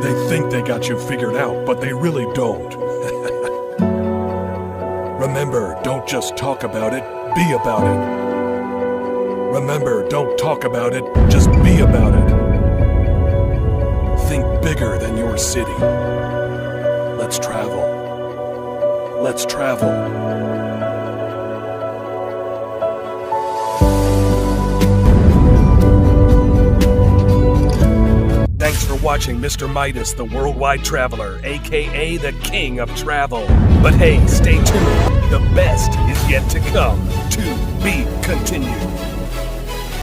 They think they got you figured out, but they really don't. Remember, don't just talk about it, be about it. Remember, don't talk about it, just be about it. Think bigger than your city. Let's travel. Let's travel. Thanks for watching Mr. Midas, the worldwide traveler, aka the king of travel. But hey, stay tuned. The best is yet to come. To be continued.